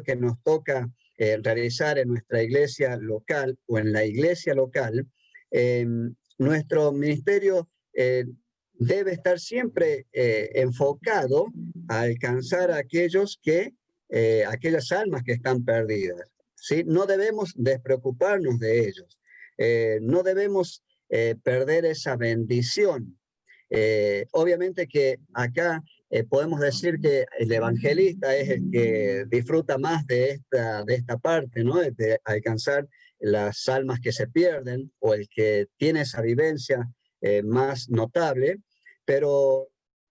que nos toca realizar en nuestra iglesia local o en la iglesia local, nuestro ministerio debe estar siempre enfocado a alcanzar a aquellas almas que están perdidas, ¿sí? No debemos despreocuparnos de ellos, no debemos perder esa bendición. Obviamente que acá podemos decir que el evangelista es el que disfruta más de esta parte, ¿no? De alcanzar las almas que se pierden, o el que tiene esa vivencia más notable, pero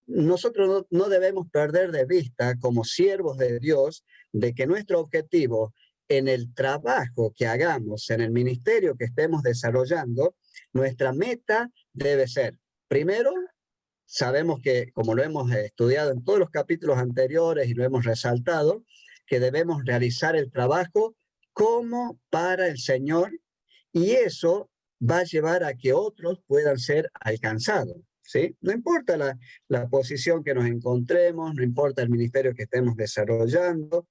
nosotros no debemos perder de vista, como siervos de Dios, de que nuestro objetivo en el trabajo que hagamos, en el ministerio que estemos desarrollando, nuestra meta debe ser, primero, sabemos que, como lo hemos estudiado en todos los capítulos anteriores y lo hemos resaltado, que debemos realizar el trabajo como para el Señor, y eso va a llevar a que otros puedan ser alcanzados, ¿sí? No importa la posición que nos encontremos, no importa el ministerio que estemos desarrollando,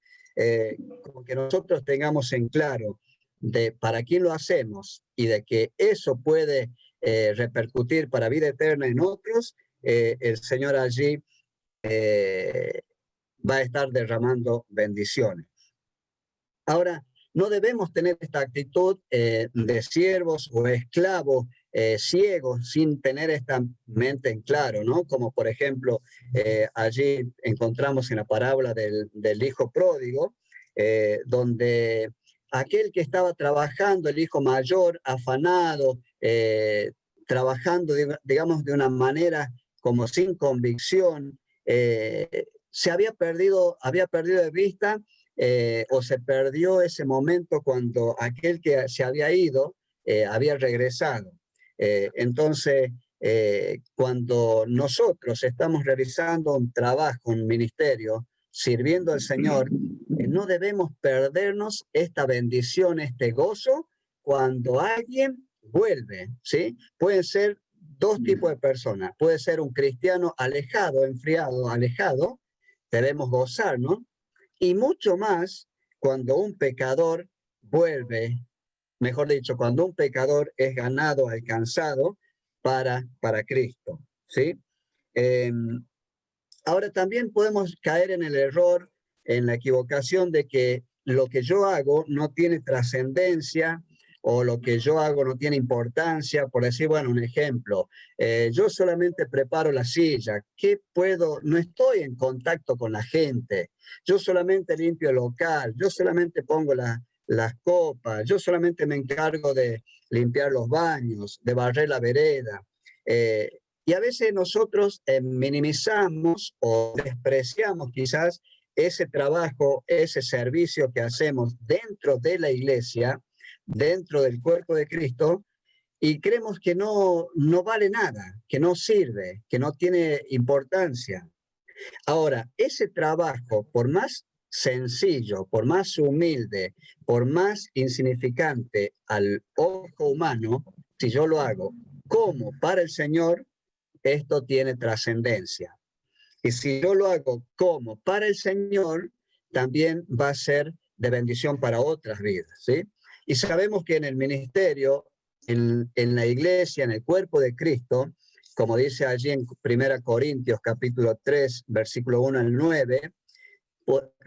como que nosotros tengamos en claro de para quién lo hacemos y de que eso puede repercutir para vida eterna en otros. El Señor allí va a estar derramando bendiciones. Ahora, no debemos tener esta actitud de siervos o esclavos ciegos, sin tener esta mente en claro, ¿no? Como por ejemplo, allí encontramos en la parábola del hijo pródigo, donde aquel que estaba trabajando, el hijo mayor, afanado, trabajando, digamos, de una manera como sin convicción, se había perdido de vista, o se perdió ese momento cuando aquel que se había ido había regresado. Entonces, cuando nosotros estamos realizando un trabajo, un ministerio, sirviendo al Señor, no debemos perdernos esta bendición, este gozo, cuando alguien vuelve, ¿sí? Pueden ser dos tipos de personas. Puede ser un cristiano alejado, enfriado, alejado, debemos gozar, ¿no? Y mucho más cuando un pecador vuelve, mejor dicho, cuando un pecador es ganado, alcanzado para Cristo, ¿sí? Eh, Ahora también podemos caer en el error, en la equivocación de que lo que yo hago no tiene trascendencia, o lo que yo hago no tiene importancia. Por decir, bueno, un ejemplo, yo solamente preparo la silla, ¿qué puedo? No estoy en contacto con la gente, yo solamente limpio el local, yo solamente pongo las copas, yo solamente me encargo de limpiar los baños, de barrer la vereda. Y a veces nosotros minimizamos o despreciamos quizás ese trabajo, ese servicio que hacemos dentro de la iglesia, dentro del cuerpo de Cristo, y creemos que no vale nada, que no sirve, que no tiene importancia. Ahora, ese trabajo, por más sencillo, por más humilde, por más insignificante al ojo humano, si yo lo hago como para el Señor, esto tiene trascendencia. Y si yo lo hago como para el Señor, también va a ser de bendición para otras vidas, ¿sí? Y sabemos que en el ministerio, en la iglesia, en el cuerpo de Cristo, como dice allí en 1 Corintios capítulo 3, versículo 1 al 9,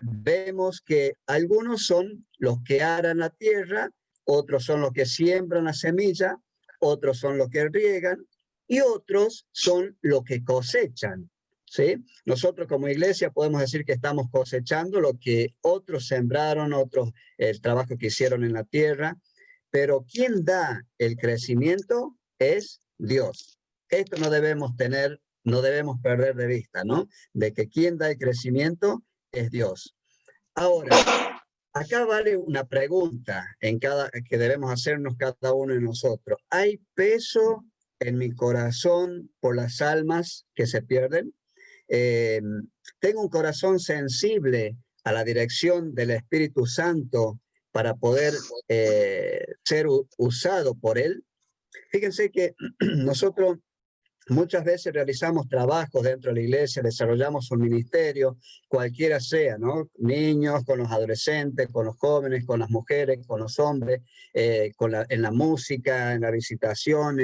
vemos que algunos son los que aran la tierra, otros son los que siembran la semilla, otros son los que riegan, y otros son los que cosechan, ¿sí? Nosotros como iglesia podemos decir que estamos cosechando lo que otros sembraron, otros el trabajo que hicieron en la tierra, pero quien da el crecimiento es Dios. Esto no debemos perder de vista, ¿no? De que quien da el crecimiento es Dios. Ahora, acá vale una pregunta que debemos hacernos cada uno de nosotros. ¿Hay peso en mi corazón por las almas que se pierden? ¿Tengo un corazón sensible a la dirección del Espíritu Santo para poder ser usado por Él? Fíjense que nosotros Muchas veces realizamos trabajos dentro de la iglesia, desarrollamos un ministerio, cualquiera sea, ¿no? Niños, con los adolescentes, con los jóvenes, con las mujeres, con los hombres, en la música, en la visitación,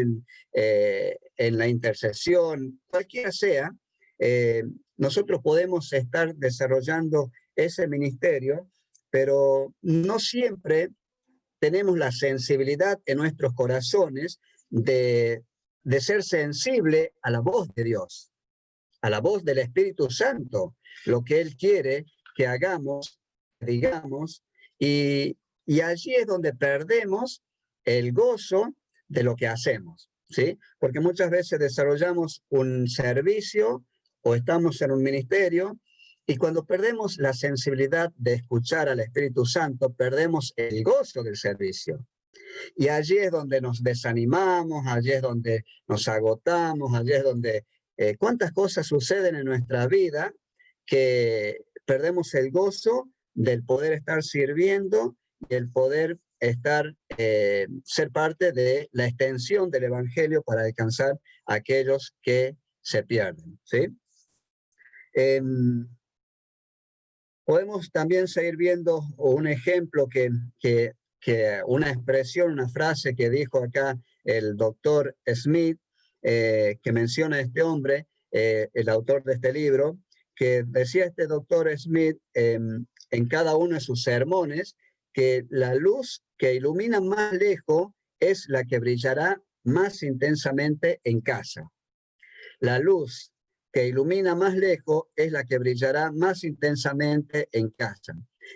en la intercesión, cualquiera sea, eh, nosotros podemos estar desarrollando ese ministerio, pero no siempre tenemos la sensibilidad en nuestros corazones de ser sensible a la voz de Dios, a la voz del Espíritu Santo, lo que Él quiere que hagamos, digamos, y allí es donde perdemos el gozo de lo que hacemos, ¿sí? Porque muchas veces desarrollamos un servicio o estamos en un ministerio y cuando perdemos la sensibilidad de escuchar al Espíritu Santo, perdemos el gozo del servicio. Y allí es donde nos desanimamos, allí es donde nos agotamos, allí es donde cuántas cosas suceden en nuestra vida que perdemos el gozo del poder estar sirviendo y el poder estar, ser parte de la extensión del Evangelio para alcanzar a aquellos que se pierden, ¿sí? Podemos también seguir viendo un ejemplo que una expresión, una frase que dijo acá el doctor Smith, que menciona a este hombre, el autor de este libro, que decía este doctor Smith en cada uno de sus sermones que la luz que ilumina más lejos es la que brillará más intensamente en casa. La luz que ilumina más lejos es la que brillará más intensamente en casa.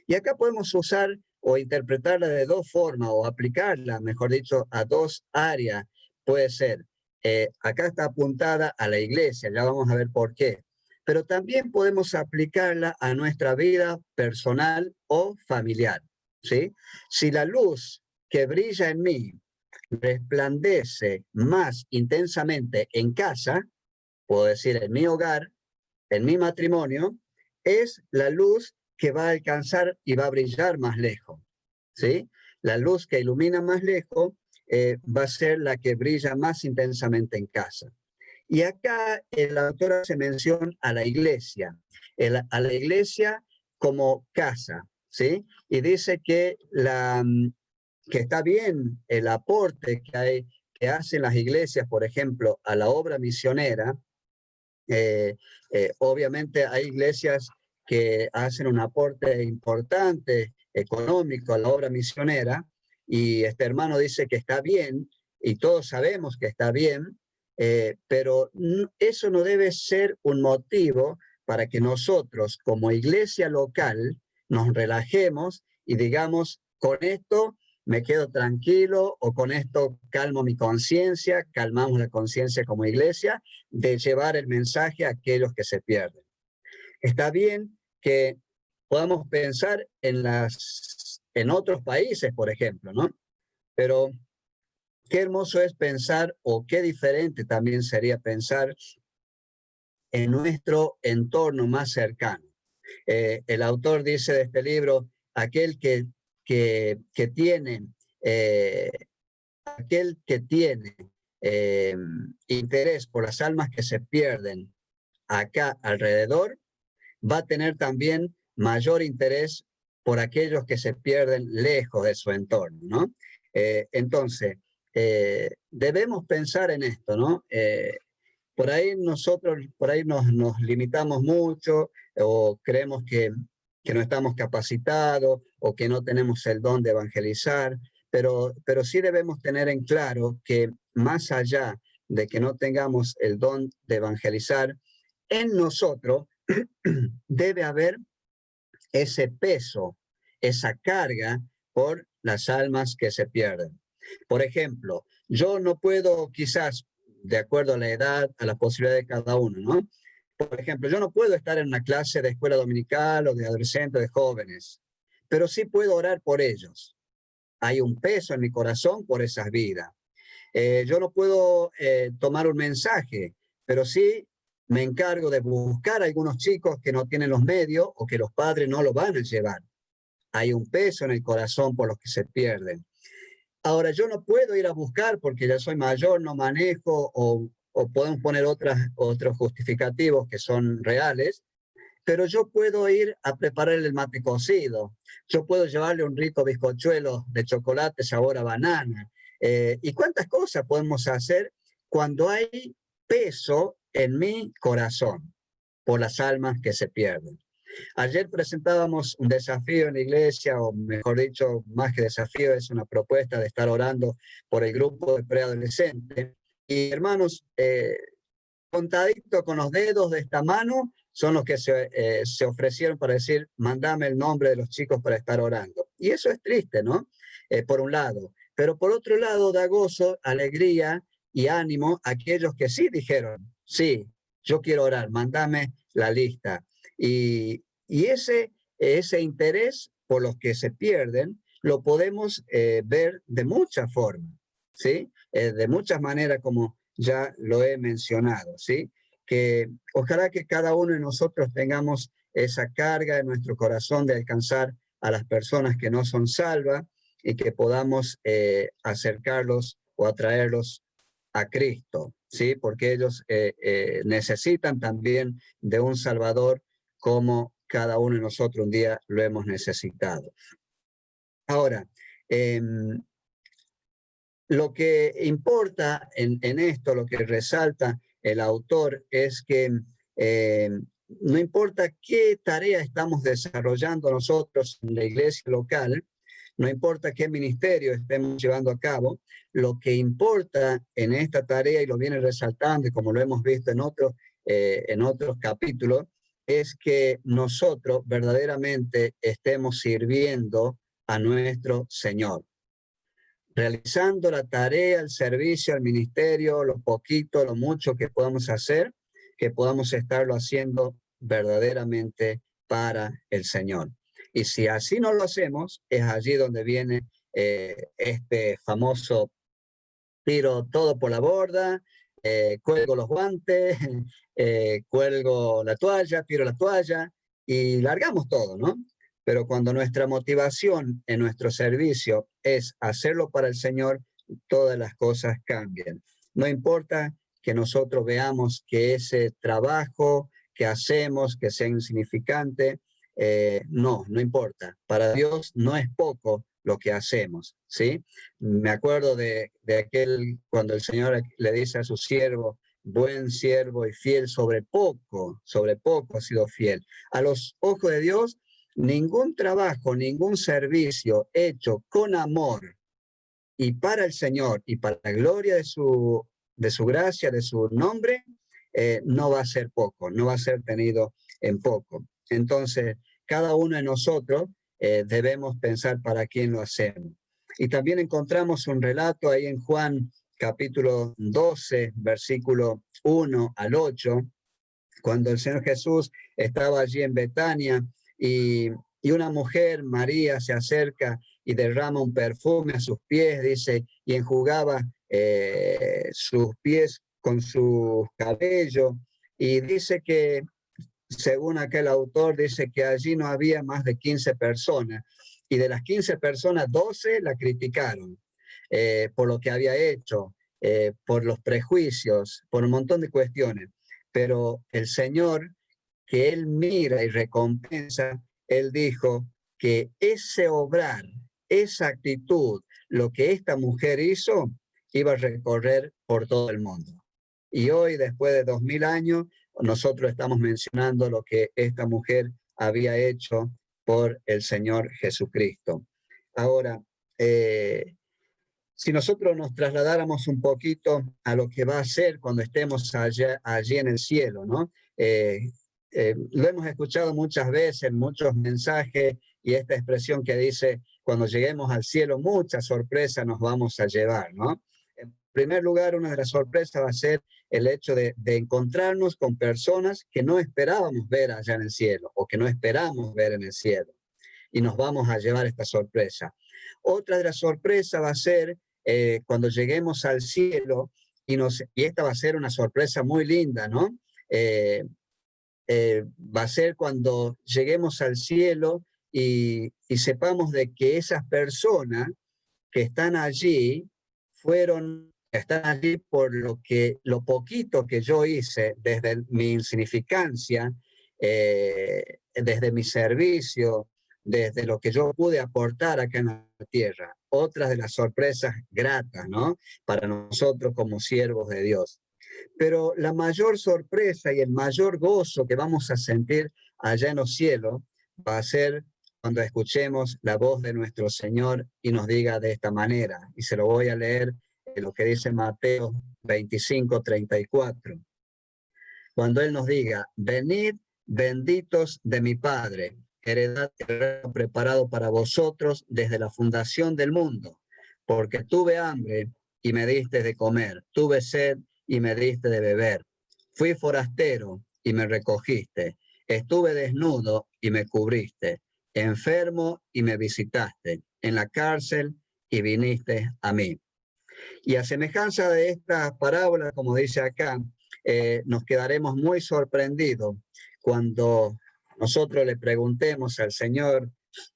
Y acá podemos usar o interpretarla de dos formas o aplicarla, mejor dicho, a dos áreas. Puede ser, acá está apuntada a la iglesia, ya vamos a ver por qué. Pero también podemos aplicarla a nuestra vida personal o familiar, ¿sí? Si la luz que brilla en mí resplandece más intensamente en casa, puedo decir en mi hogar, en mi matrimonio, es la luz que va a alcanzar y va a brillar más lejos, ¿sí? La luz que ilumina más lejos va a ser la que brilla más intensamente en casa. Y acá el autor hace mención a la iglesia, a la iglesia como casa, ¿sí? Y dice que está bien el aporte que hacen las iglesias, por ejemplo, a la obra misionera. Obviamente hay iglesias que hacen un aporte importante económico a la obra misionera y este hermano dice que está bien y todos sabemos que está bien, pero eso no debe ser un motivo para que nosotros como iglesia local nos relajemos y digamos, con esto me quedo tranquilo o con esto calmo mi conciencia, calmamos la conciencia como iglesia de llevar el mensaje a aquellos que se pierden. Está bien que podamos pensar en otros países, por ejemplo, ¿no? Pero qué hermoso es pensar, o qué diferente también sería pensar en nuestro entorno más cercano. El autor dice de este libro, aquel que tiene eh, aquel que tiene interés por las almas que se pierden acá alrededor, va a tener también mayor interés por aquellos que se pierden lejos de su entorno, ¿no? Entonces, debemos pensar en esto, ¿no? Por ahí nosotros, por ahí nos limitamos mucho o creemos que no estamos capacitados o que no tenemos el don de evangelizar, pero sí debemos tener en claro que más allá de que no tengamos el don de evangelizar, en nosotros debe haber ese peso, esa carga por las almas que se pierden. Por ejemplo, yo no puedo quizás, de acuerdo a la edad, a la posibilidad de cada uno, ¿no? Por ejemplo, yo no puedo estar en una clase de escuela dominical o de adolescentes, de jóvenes, pero sí puedo orar por ellos. Hay un peso en mi corazón por esas vidas. Yo no puedo tomar un mensaje, pero sí me encargo de buscar a algunos chicos que no tienen los medios o que los padres no lo van a llevar. Hay un peso en el corazón por los que se pierden. Ahora, yo no puedo ir a buscar porque ya soy mayor, no manejo o podemos poner otros justificativos que son reales, pero yo puedo ir a preparar el mate cocido, yo puedo llevarle un rico bizcochuelo de chocolate sabor a banana, y cuántas cosas podemos hacer cuando hay peso en mi corazón por las almas que se pierden. Ayer presentábamos un desafío en la iglesia, o mejor dicho, más que desafío, es una propuesta de estar orando por el grupo de preadolescentes. Y hermanos, contadito con los dedos de esta mano son los que se ofrecieron para decir, mandame el nombre de los chicos para estar orando. Y eso es triste, ¿no? Por un lado. Pero por otro lado, da gozo, alegría y ánimo a aquellos que sí dijeron, sí, yo quiero orar, mandame la lista. Y ese interés por los que se pierden lo podemos ver de muchas formas, ¿sí? De muchas maneras, como ya lo he mencionado, ¿sí? Que ojalá que cada uno de nosotros tengamos esa carga en nuestro corazón de alcanzar a las personas que no son salvas y que podamos acercarlos o atraerlos a Cristo, ¿sí? Porque ellos necesitan también de un Salvador como cada uno de nosotros un día lo hemos necesitado. Ahora, lo que importa en esto, lo que resalta el autor, es que no importa qué tarea estamos desarrollando nosotros en la iglesia local, no importa qué ministerio estemos llevando a cabo, lo que importa en esta tarea, y lo viene resaltando, y como lo hemos visto en otros capítulos, es que nosotros verdaderamente estemos sirviendo a nuestro Señor, realizando la tarea, el servicio, el ministerio, lo poquito, lo mucho que podamos hacer, que podamos estarlo haciendo verdaderamente para el Señor. Y si así no lo hacemos, es allí donde viene este famoso tiro todo por la borda, cuelgo los guantes, cuelgo la toalla, tiro la toalla y largamos todo, ¿no? Pero cuando nuestra motivación en nuestro servicio es hacerlo para el Señor, todas las cosas cambian. No importa que nosotros veamos que ese trabajo que hacemos, que sea insignificante, no importa. Para Dios no es poco lo que hacemos, ¿sí? Me acuerdo de aquel, cuando el Señor le dice a su siervo, buen siervo y fiel, sobre poco ha sido fiel. A los ojos de Dios, ningún trabajo, ningún servicio hecho con amor y para el Señor y para la gloria de su gracia, de su nombre, no va a ser poco, no va a ser tenido en poco. Entonces, cada uno de nosotros debemos pensar para quién lo hacemos. Y también encontramos un relato ahí en Juan capítulo 12, versículo 1 al 8, cuando el Señor Jesús estaba allí en Betania y una mujer, María, se acerca y derrama un perfume a sus pies, dice, y enjugaba sus pies con su cabello, y dice que, según aquel autor, dice que allí no había más de 15 personas, y de las 15 personas, 12 la criticaron por lo que había hecho, por los prejuicios, por un montón de cuestiones, pero el Señor, que Él mira y recompensa, Él dijo que ese obrar, esa actitud, lo que esta mujer hizo, iba a recorrer por todo el mundo. Y hoy, después de 2000 años, nosotros estamos mencionando lo que esta mujer había hecho por el Señor Jesucristo. Ahora, si nosotros nos trasladáramos un poquito a lo que va a ser cuando estemos allí en el cielo, ¿no? Lo hemos escuchado muchas veces, muchos mensajes, y esta expresión que dice, cuando lleguemos al cielo, muchas sorpresas nos vamos a llevar, ¿no? En primer lugar, una de las sorpresas va a ser el hecho de encontrarnos con personas que no esperábamos ver allá en el cielo, o que no esperamos ver en el cielo, y nos vamos a llevar esta sorpresa. Otra de las sorpresas va a ser cuando lleguemos al cielo, y esta va a ser una sorpresa muy linda, ¿no? Va a ser cuando lleguemos al cielo y sepamos de que esas personas que están allí fueron están allí por lo poquito que yo hice desde mi insignificancia, desde mi servicio, desde lo que yo pude aportar acá en la tierra. Otras de las sorpresas gratas, ¿no? Para nosotros como siervos de Dios. Pero la mayor sorpresa y el mayor gozo que vamos a sentir allá en los cielos va a ser cuando escuchemos la voz de nuestro Señor y nos diga de esta manera. Y se lo voy a leer en lo que dice Mateo 25:34. Cuando Él nos diga, venid benditos de mi Padre, heredad preparado para vosotros desde la fundación del mundo, porque tuve hambre y me diste de comer, tuve sed y me diste de beber, fui forastero y me recogiste, estuve desnudo y me cubriste, enfermo y me visitaste, en la cárcel y viniste a mí. Y a semejanza de esta parábola, como dice acá, nos quedaremos muy sorprendidos cuando nosotros le preguntemos al Señor,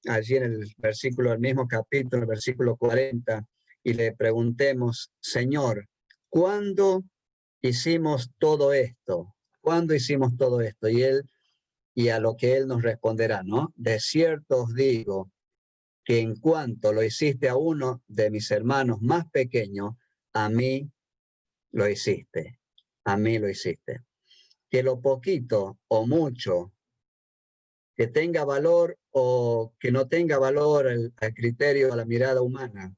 allí en el versículo del mismo capítulo, el versículo 40, y le preguntemos, Señor, ¿cuándo hicimos todo esto? ¿Cuándo hicimos todo esto? Y a lo que Él nos responderá, ¿no? De cierto os digo que en cuanto lo hiciste a uno de mis hermanos más pequeños, a mí lo hiciste, a mí lo hiciste. Que lo poquito o mucho, que tenga valor o que no tenga valor al criterio, a la mirada humana,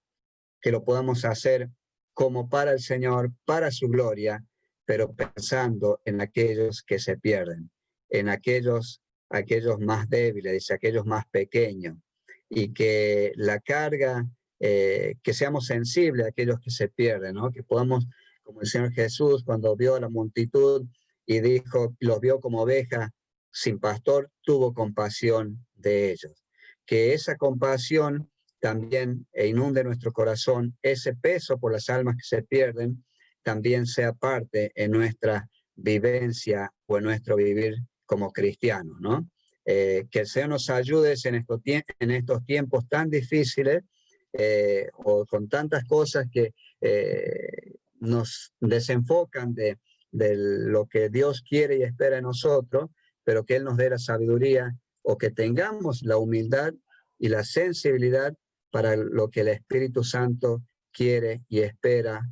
que lo podamos hacer como para el Señor, para su gloria, pero pensando en aquellos que se pierden, en aquellos más débiles, dice, aquellos más pequeños, y que la carga, que seamos sensibles a aquellos que se pierden, ¿no? Que podamos, como el Señor Jesús, cuando vio a la multitud y dijo, los vio como ovejas sin pastor, tuvo compasión de ellos. Que esa compasión también inunde nuestro corazón, ese peso por las almas que se pierden, también sea parte en nuestra vivencia o en nuestro vivir como cristianos, ¿no? Que el Señor nos ayude en estos tiempos tan difíciles o con tantas cosas que nos desenfocan de lo que Dios quiere y espera de nosotros, pero que Él nos dé la sabiduría o que tengamos la humildad y la sensibilidad para lo que el Espíritu Santo quiere y espera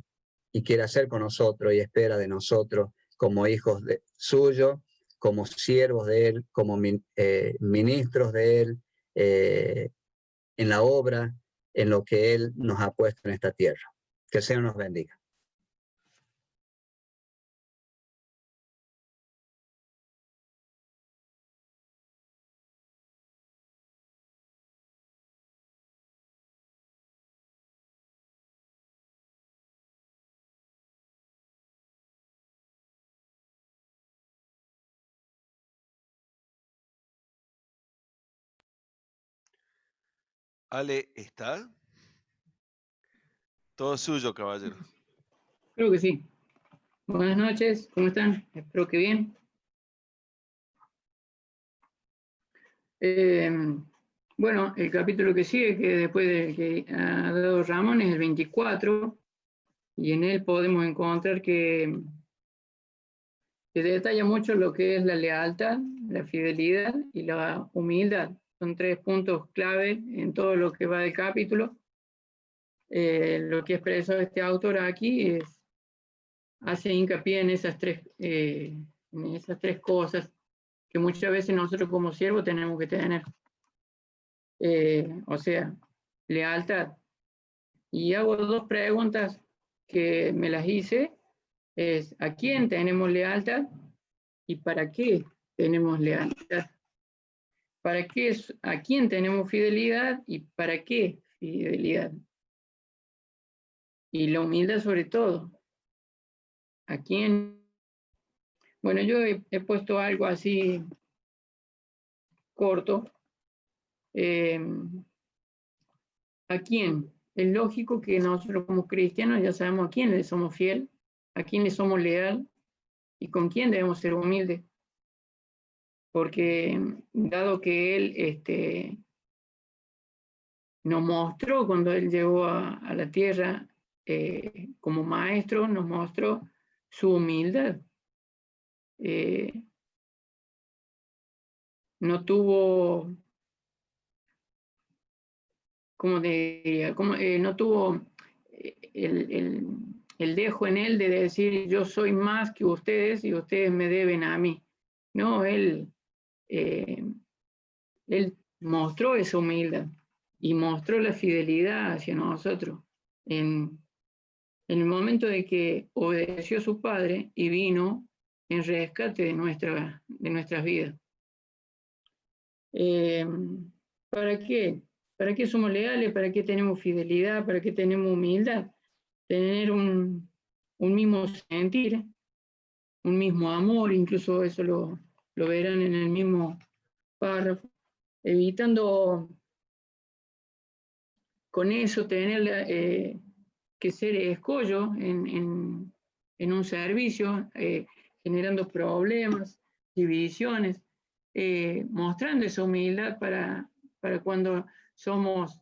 y quiere hacer con nosotros y espera de nosotros como hijos suyos, como siervos de Él, como ministros de Él, en la obra, en lo que Él nos ha puesto en esta tierra. Que el Señor nos bendiga. Ale, ¿está? Todo suyo, caballero. Creo que sí. Buenas noches, ¿cómo están? Espero que bien. Bueno, el capítulo que sigue, que después del que ha dado Ramón, es el 24, y en él podemos encontrar que detalla mucho lo que es la lealtad, la fidelidad y la humildad. Son 3 puntos clave en todo lo que va del capítulo. Lo que expresó este autor aquí hace hincapié en esas tres cosas que muchas veces nosotros como siervos tenemos que tener. O sea, lealtad. Y hago 2 preguntas que me las hice. Es, ¿a quién tenemos lealtad? ¿Y para qué tenemos lealtad? ¿A quién tenemos fidelidad? ¿Y para qué fidelidad? Y la humildad sobre todo. ¿A quién? Bueno, yo he puesto algo así corto. ¿A quién? Es lógico que nosotros como cristianos ya sabemos a quién le somos fiel, a quién le somos leal y con quién debemos ser humildes. Porque dado que Él nos mostró cuando Él llegó a la tierra como maestro nos mostró su humildad. No tuvo, ¿cómo diría? No tuvo el dejo en él de decir yo soy más que ustedes y ustedes me deben a mí. No, él mostró esa humildad y mostró la fidelidad hacia nosotros en el momento de que obedeció a su padre y vino en rescate de nuestras vidas. ¿Para qué? ¿Para qué somos leales? ¿Para qué tenemos fidelidad? ¿Para qué tenemos humildad? Tener un mismo sentir, un mismo amor, incluso eso lo verán en el mismo párrafo, evitando con eso tener que ser escollo en un servicio, generando problemas, divisiones, mostrando esa humildad para cuando somos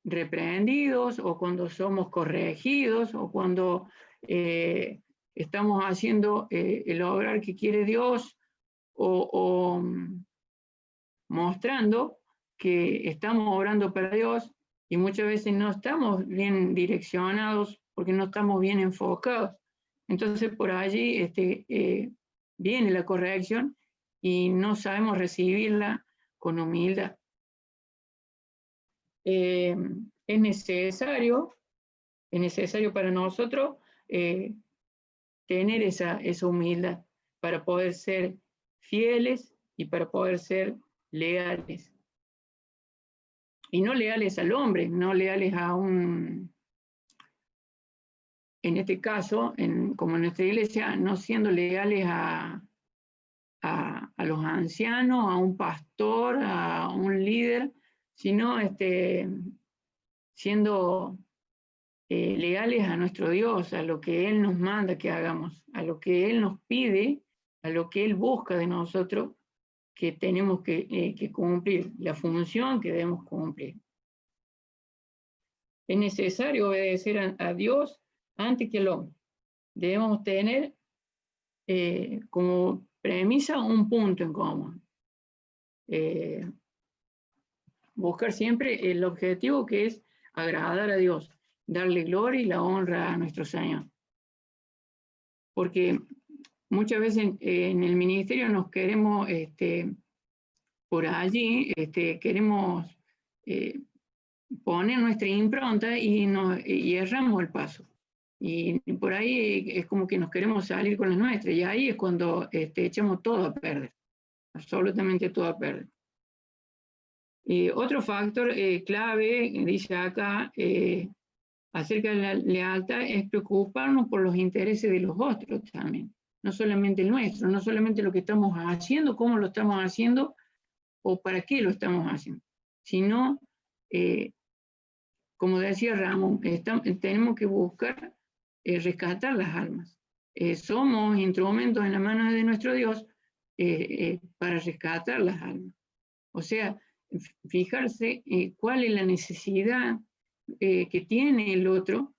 reprendidos o cuando somos corregidos o cuando estamos haciendo el obrar que quiere Dios o mostrando que estamos obrando para Dios y muchas veces no estamos bien direccionados porque no estamos bien enfocados. Entonces por allí viene la corrección y no sabemos recibirla con humildad. Es necesario para nosotros tener esa humildad para poder ser fieles y para poder ser leales. Y no leales al hombre, no leales a en este caso, como en nuestra iglesia, no siendo leales a los ancianos, a un pastor, a un líder, sino siendo leales a nuestro Dios, a lo que Él nos manda que hagamos, a lo que Él nos pide, a lo que Él busca de nosotros, que tenemos que cumplir, la función que debemos cumplir. Es necesario obedecer a Dios antes que al hombre. Debemos tener como premisa un punto en común. Buscar siempre el objetivo que es agradar a Dios, darle gloria y la honra a nuestro Señor. Porque muchas veces en el ministerio nos queremos, por allí, queremos poner nuestra impronta y erramos el paso. Y por ahí es como que nos queremos salir con la nuestra, y ahí es cuando echamos todo a perder, absolutamente todo a perder. Otro factor clave, dice acá, acerca de la lealtad, es preocuparnos por los intereses de los otros también, no solamente el nuestro, no solamente lo que estamos haciendo, cómo lo estamos haciendo o para qué lo estamos haciendo, sino, como decía Ramón, tenemos que buscar rescatar las almas. Somos instrumentos en la mano de nuestro Dios para rescatar las almas. O sea, fijarse cuál es la necesidad que tiene el otro,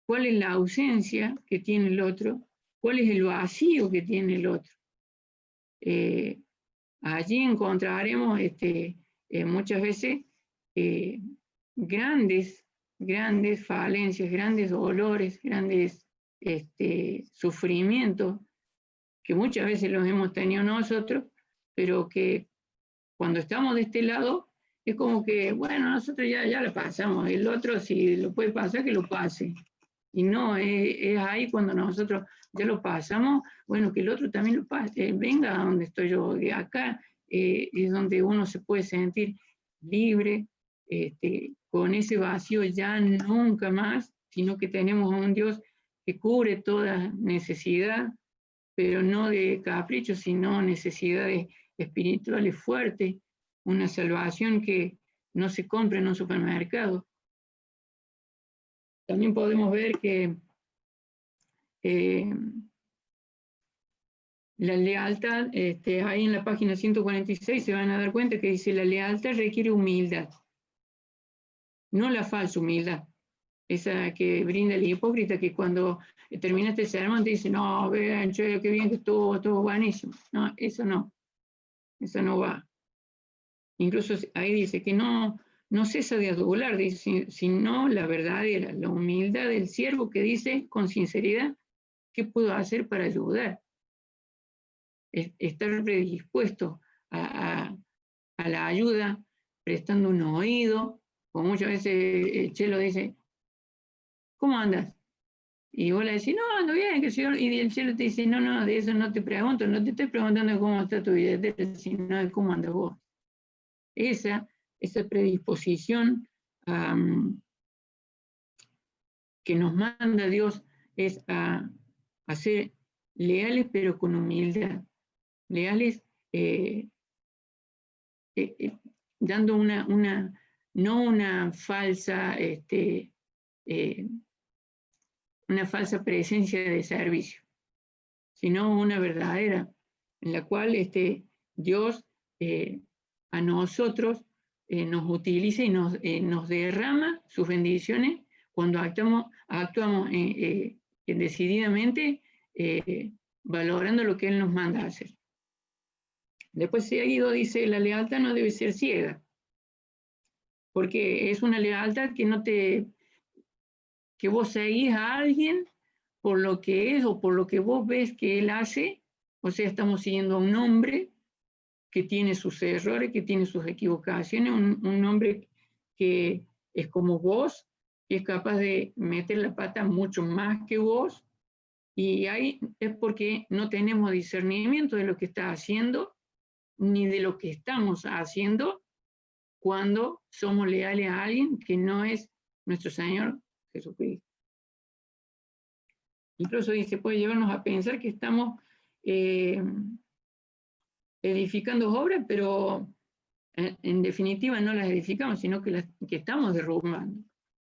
cuál es la ausencia que tiene el otro, cuál es el vacío que tiene el otro. Allí encontraremos muchas veces grandes falencias, grandes dolores, grandes sufrimientos que muchas veces los hemos tenido nosotros, pero que cuando estamos de este lado es como que, bueno, nosotros ya lo pasamos, el otro si lo puede pasar, que lo pase. Y no, es ahí cuando nosotros ya lo pasamos, bueno, que el otro también lo pase, venga a donde estoy yo, de acá es donde uno se puede sentir libre, con ese vacío ya nunca más, sino que tenemos a un Dios que cubre toda necesidad, pero no de caprichos, sino necesidades espirituales fuertes, una salvación que no se compra en un supermercado. También podemos ver que la lealtad, ahí en la página 146 se van a dar cuenta que dice la lealtad requiere humildad, no la falsa humildad, esa que brinda el hipócrita, que cuando termina este sermón te dice, no, vean, che, qué bien que estuvo buenísimo. No, eso no va. Incluso ahí dice que no cesa de adular, dice, sino la verdadera, la humildad del siervo que dice con sinceridad, ¿qué puedo hacer para ayudar? Estar predispuesto a la ayuda, prestando un oído, como muchas veces Chelo dice, ¿cómo andas? Y vos le decís, no, ando bien, que señor, y el Chelo te dice, no, de eso no te pregunto, no te estoy preguntando cómo está tu vida, sino de cómo andas vos. Esa predisposición que nos manda Dios es a ser leales pero con humildad, leales dando no una falsa presencia de servicio, sino una verdadera, en la cual Dios a nosotros nos utiliza y nos derrama sus bendiciones cuando actuamos decididamente, valorando lo que Él nos manda a hacer. Después seguido dice, la lealtad no debe ser ciega, porque es una lealtad que vos seguís a alguien por lo que es o por lo que vos ves que él hace, o sea, estamos siguiendo a un hombre que tiene sus errores, que tiene sus equivocaciones, un hombre que es como vos, que es capaz de meter la pata mucho más que vos, y ahí es porque no tenemos discernimiento de lo que está haciendo, ni de lo que estamos haciendo cuando somos leales a alguien que no es nuestro Señor Jesucristo. Incluso dice, puede llevarnos a pensar que estamos edificando obras, pero en definitiva no las edificamos, sino que estamos derrumbando,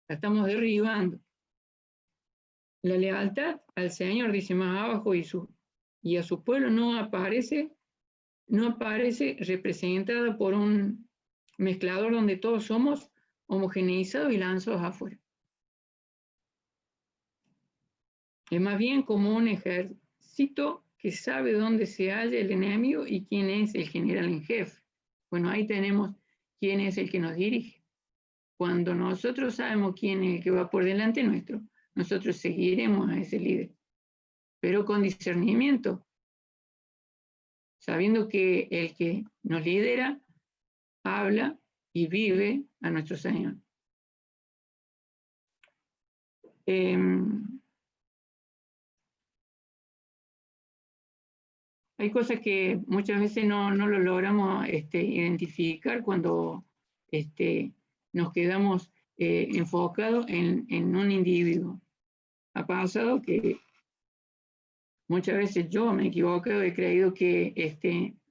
las estamos derribando. La lealtad al Señor, dice más abajo, y a su pueblo no aparece representada por un mezclador donde todos somos homogeneizados y lanzados afuera. Es más bien como un ejército que sabe dónde se halla el enemigo y quién es el general en jefe. Bueno, ahí tenemos quién es el que nos dirige. Cuando nosotros sabemos quién es el que va por delante nuestro, nosotros seguiremos a ese líder, pero con discernimiento, sabiendo que el que nos lidera habla y vive a nuestro Señor. Hay cosas que muchas veces no lo logramos identificar cuando nos quedamos enfocados en un individuo. Ha pasado que muchas veces yo me he equivocado, he creído que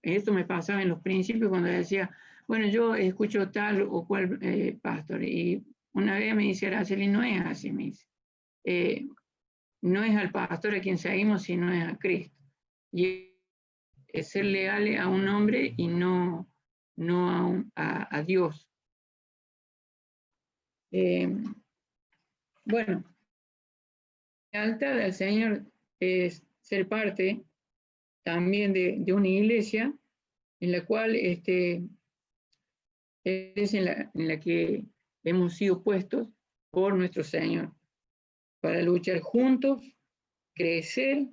esto me pasaba en los principios cuando decía, bueno, yo escucho tal o cual pastor, y una vez me dice Araceli, no es así, me dice. No es al pastor a quien seguimos, sino es a Cristo. Y es ser leales a un hombre y no a Dios. Bueno, la lealtad al Señor es ser parte también de una iglesia en la cual es en la que hemos sido puestos por nuestro Señor para luchar juntos, crecer,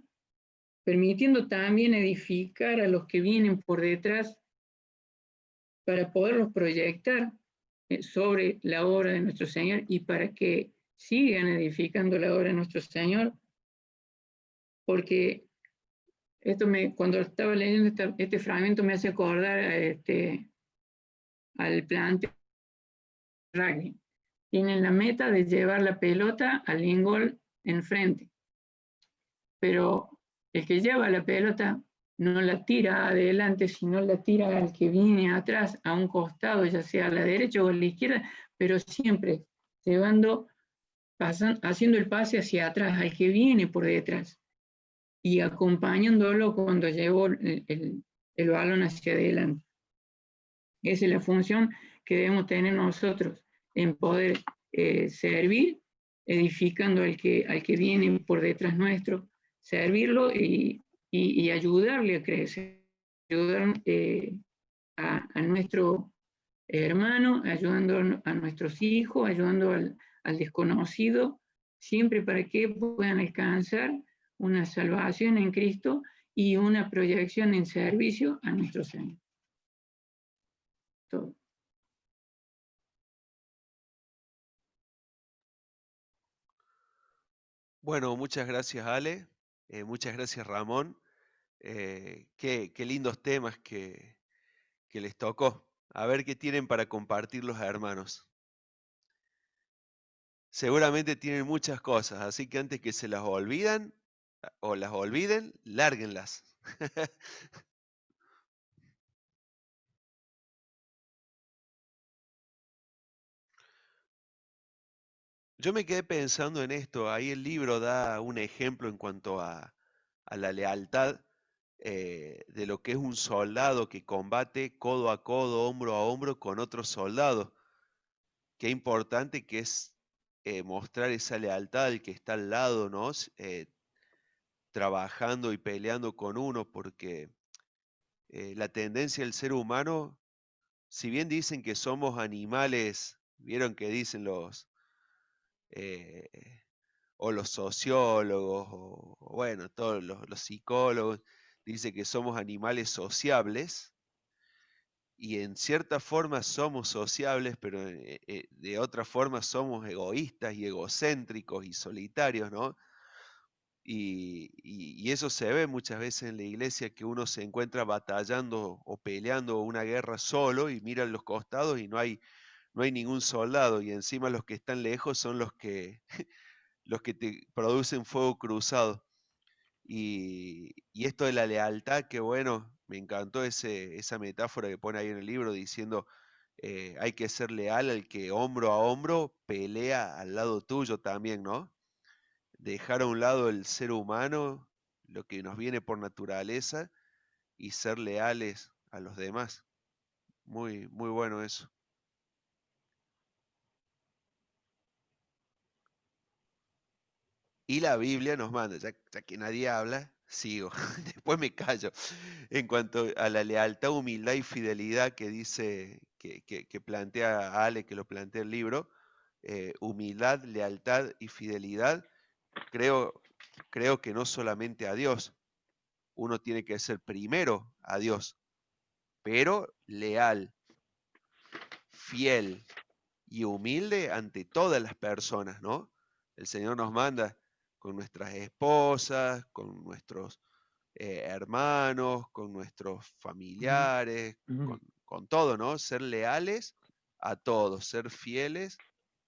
permitiendo también edificar a los que vienen por detrás para poderlos proyectar sobre la obra de nuestro Señor y para que sigan edificando la obra de nuestro Señor, porque cuando estaba leyendo este fragmento me hace acordar al planteo de rugby. Tienen la meta de llevar la pelota al in-goal enfrente, pero el que lleva la pelota no la tira adelante, sino la tira al que viene atrás, a un costado, ya sea a la derecha o a la izquierda, pero siempre haciendo el pase hacia atrás, al que viene por detrás, y acompañándolo cuando llevó el balón hacia adelante. Esa es la función que debemos tener nosotros, en poder servir edificando al que viene por detrás nuestro, servirlo y ayudarle a crecer, ayudar a nuestro hermano, ayudando a nuestros hijos, ayudando al desconocido, siempre para que puedan alcanzar una salvación en Cristo y una proyección en servicio a nuestro Señor. Todo. Bueno, muchas gracias, Ale. Muchas gracias, Ramón. Qué lindos temas que les tocó. A ver qué tienen para compartir los hermanos. Seguramente tienen muchas cosas, así que antes que se las olviden, lárguenlas. Yo me quedé pensando en esto. Ahí el libro da un ejemplo en cuanto a la lealtad de lo que es un soldado que combate codo a codo, hombro a hombro con otro soldado. Qué importante que es mostrar esa lealtad al que está al lado, ¿no? Trabajando y peleando con uno, porque la tendencia del ser humano, si bien dicen que somos animales, vieron que dicen eh, o los sociólogos, o bueno, todos los psicólogos, dicen que somos animales sociables, y en cierta forma somos sociables, pero de otra forma somos egoístas y egocéntricos y solitarios, ¿no? Y eso se ve muchas veces en la iglesia, que uno se encuentra batallando o peleando una guerra solo y mira a los costados y no hay ningún soldado, y encima los que están lejos son los que te producen fuego cruzado. Y esto de la lealtad, que bueno, me encantó esa metáfora que pone ahí en el libro diciendo, hay que ser leal al que hombro a hombro pelea al lado tuyo también, ¿no? Dejar a un lado el ser humano, lo que nos viene por naturaleza, y ser leales a los demás. Muy, muy bueno eso. Y la Biblia nos manda, ya que nadie habla, sigo, después me callo. En cuanto a la lealtad, humildad y fidelidad que dice, que plantea Ale, que lo plantea el libro, humildad, lealtad y fidelidad, creo que no solamente a Dios, uno tiene que ser primero a Dios, pero leal, fiel y humilde ante todas las personas, ¿no? El Señor nos manda con nuestras esposas, con nuestros hermanos, con nuestros familiares, con todo, ¿no? Ser leales a todos, ser fieles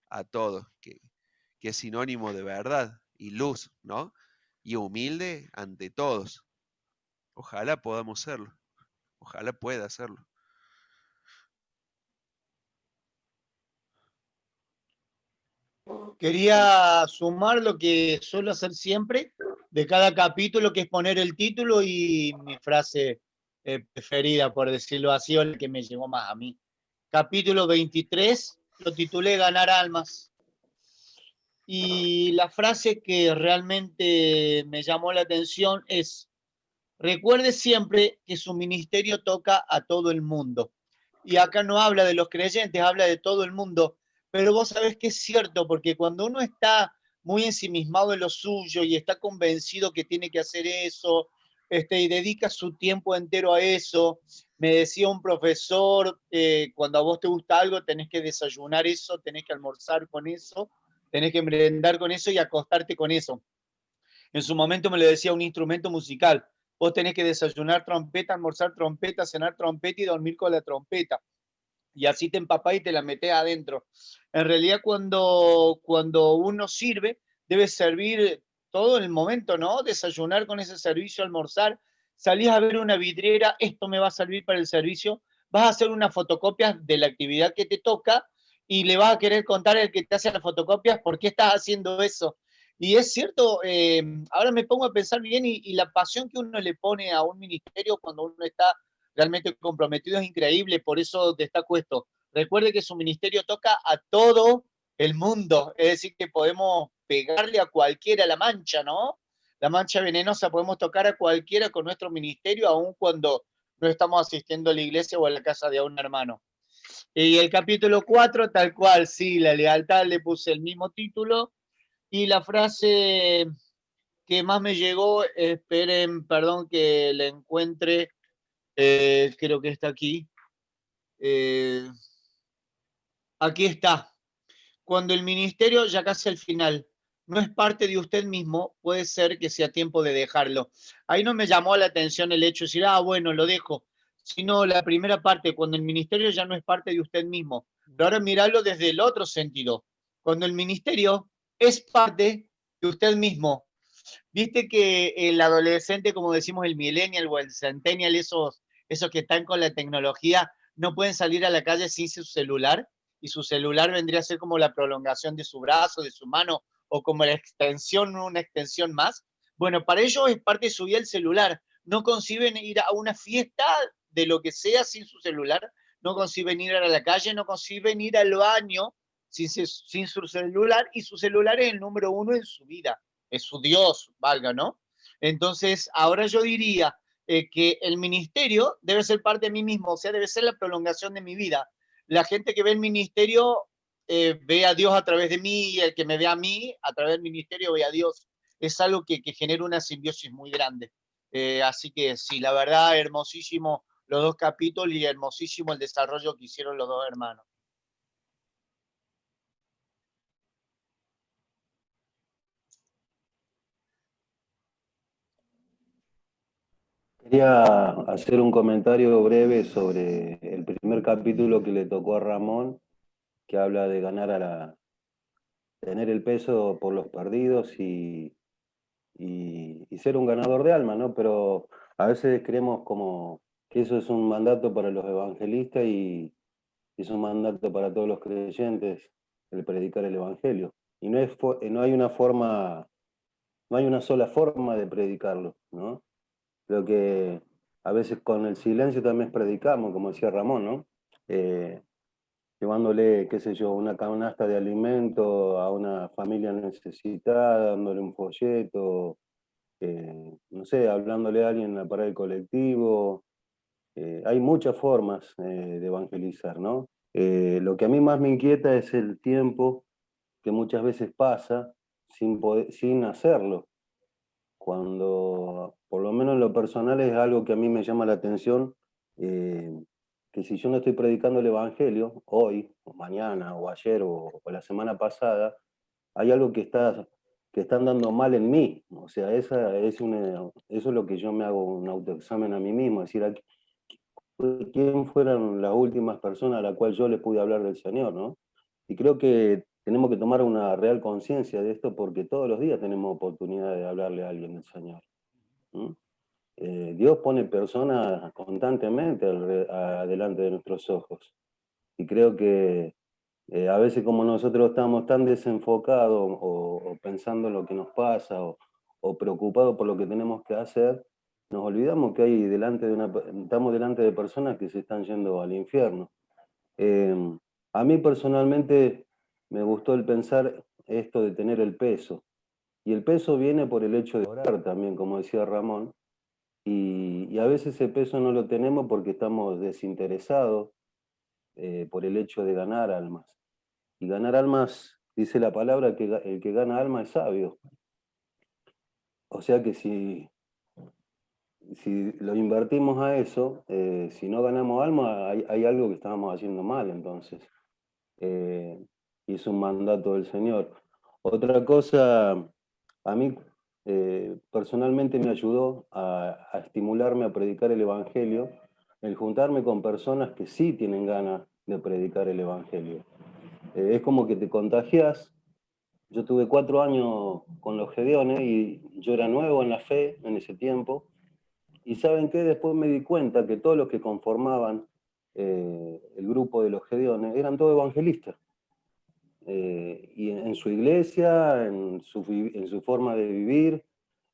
a todos, que es sinónimo de verdad y luz, ¿no? Y humilde ante todos. Ojalá podamos serlo, ojalá pueda hacerlo. Quería sumar lo que suelo hacer siempre de cada capítulo, que es poner el título y mi frase preferida, por decirlo así, o la que me llegó más a mí. Capítulo 23, lo titulé Ganar almas. Y la frase que realmente me llamó la atención es: recuerde siempre que su ministerio toca a todo el mundo. Y acá no habla de los creyentes, habla de todo el mundo. Pero vos sabés que es cierto, porque cuando uno está muy ensimismado en lo suyo y está convencido que tiene que hacer eso, y dedica su tiempo entero a eso, me decía un profesor, cuando a vos te gusta algo, tenés que desayunar eso, tenés que almorzar con eso, tenés que merendar con eso y acostarte con eso. En su momento me lo decía un instrumento musical. Vos tenés que desayunar trompeta, almorzar trompeta, cenar trompeta y dormir con la trompeta. Y así te empapás y te la metés adentro. En realidad, cuando uno sirve, debe servir todo el momento, ¿no? Desayunar con ese servicio, almorzar, salís a ver una vidriera, esto me va a servir para el servicio, vas a hacer una fotocopia de la actividad que te toca y le vas a querer contar al que te hace las fotocopias por qué estás haciendo eso. Y es cierto, ahora me pongo a pensar bien y la pasión que uno le pone a un ministerio cuando uno está realmente comprometido es increíble, por eso destaco esto. Recuerde que su ministerio toca a todo el mundo, es decir, que podemos pegarle a cualquiera la mancha, ¿no? La mancha venenosa, podemos tocar a cualquiera con nuestro ministerio, aun cuando no estamos asistiendo a la iglesia o a la casa de un hermano. Y el capítulo 4, tal cual, sí, la lealtad, le puse el mismo título. Y la frase que más me llegó, esperen, perdón que la encuentre, creo que está aquí. Aquí está. Cuando el ministerio, ya casi al final, no es parte de usted mismo, puede ser que sea tiempo de dejarlo. Ahí no me llamó la atención el hecho de decir, bueno, lo dejo, sino la primera parte, cuando el ministerio ya no es parte de usted mismo. Pero ahora mirarlo desde el otro sentido. Cuando el ministerio es parte de usted mismo. Viste que el adolescente, como decimos, el millennial o el centennial, esos que están con la tecnología, no pueden salir a la calle sin su celular, y su celular vendría a ser como la prolongación de su brazo, de su mano, o como la extensión, una extensión más. Bueno, para ellos es parte de su vida el celular. No conciben ir a una fiesta de lo que sea sin su celular, no conciben ir a la calle, no conciben ir al baño sin su celular, y su celular es el número uno en su vida, es su Dios, valga, ¿no? Entonces, ahora yo diría que el ministerio debe ser parte de mí mismo, o sea, debe ser la prolongación de mi vida. La gente que ve el ministerio ve a Dios a través de mí, y el que me ve a mí a través del ministerio ve a Dios. Es algo que genera una simbiosis muy grande. Así que sí, la verdad, hermosísimo los dos capítulos y hermosísimo el desarrollo que hicieron los dos hermanos. Quería hacer un comentario breve sobre el primer capítulo que le tocó a Ramón, que habla de tener el peso por los perdidos y ser un ganador de alma, ¿no? Pero a veces creemos como que eso es un mandato para los evangelistas y es un mandato para todos los creyentes, el predicar el evangelio. Y no hay no hay una sola forma de predicarlo, ¿no? Creo que a veces con el silencio también predicamos, como decía Ramón, ¿no? Llevándole, qué sé yo, una canasta de alimento a una familia necesitada, dándole un folleto, no sé, hablándole a alguien en la parada del colectivo. Hay muchas formas de evangelizar, ¿no? Lo que a mí más me inquieta es el tiempo que muchas veces pasa sin hacerlo, cuando, por lo menos en lo personal, es algo que a mí me llama la atención, que si yo no estoy predicando el Evangelio, hoy, o mañana, o ayer, o la semana pasada, hay algo que está andando mal en mí. O sea, eso es lo que yo me hago un autoexamen a mí mismo, es decir, quién fueron las últimas personas a las cuales yo le pude hablar del Señor, ¿no? Y creo que tenemos que tomar una real conciencia de esto, porque todos los días tenemos oportunidad de hablarle a alguien del Señor. Dios pone personas constantemente adelante de nuestros ojos. Y creo que a veces, como nosotros estamos tan desenfocados o pensando en lo que nos pasa o preocupados por lo que tenemos que hacer, nos olvidamos que estamos delante de personas que se están yendo al infierno. A mí personalmente me gustó el pensar esto de tener el peso. Y el peso viene por el hecho de orar también, como decía Ramón. Y a veces ese peso no lo tenemos porque estamos desinteresados por el hecho de ganar almas. Y ganar almas, dice la palabra, que el que gana alma es sabio. O sea que si lo invertimos a eso, si no ganamos alma, hay algo que estábamos haciendo mal, entonces. Y es un mandato del Señor. Otra cosa, a mí personalmente me ayudó a estimularme a predicar el Evangelio, el juntarme con personas que sí tienen ganas de predicar el Evangelio. Es como que te contagias. Yo tuve 4 años con los Gedeones y yo era nuevo en la fe en ese tiempo. Y ¿saben qué? Después me di cuenta que todos los que conformaban el grupo de los Gedeones eran todos evangelistas. Y en su iglesia, en su forma de vivir,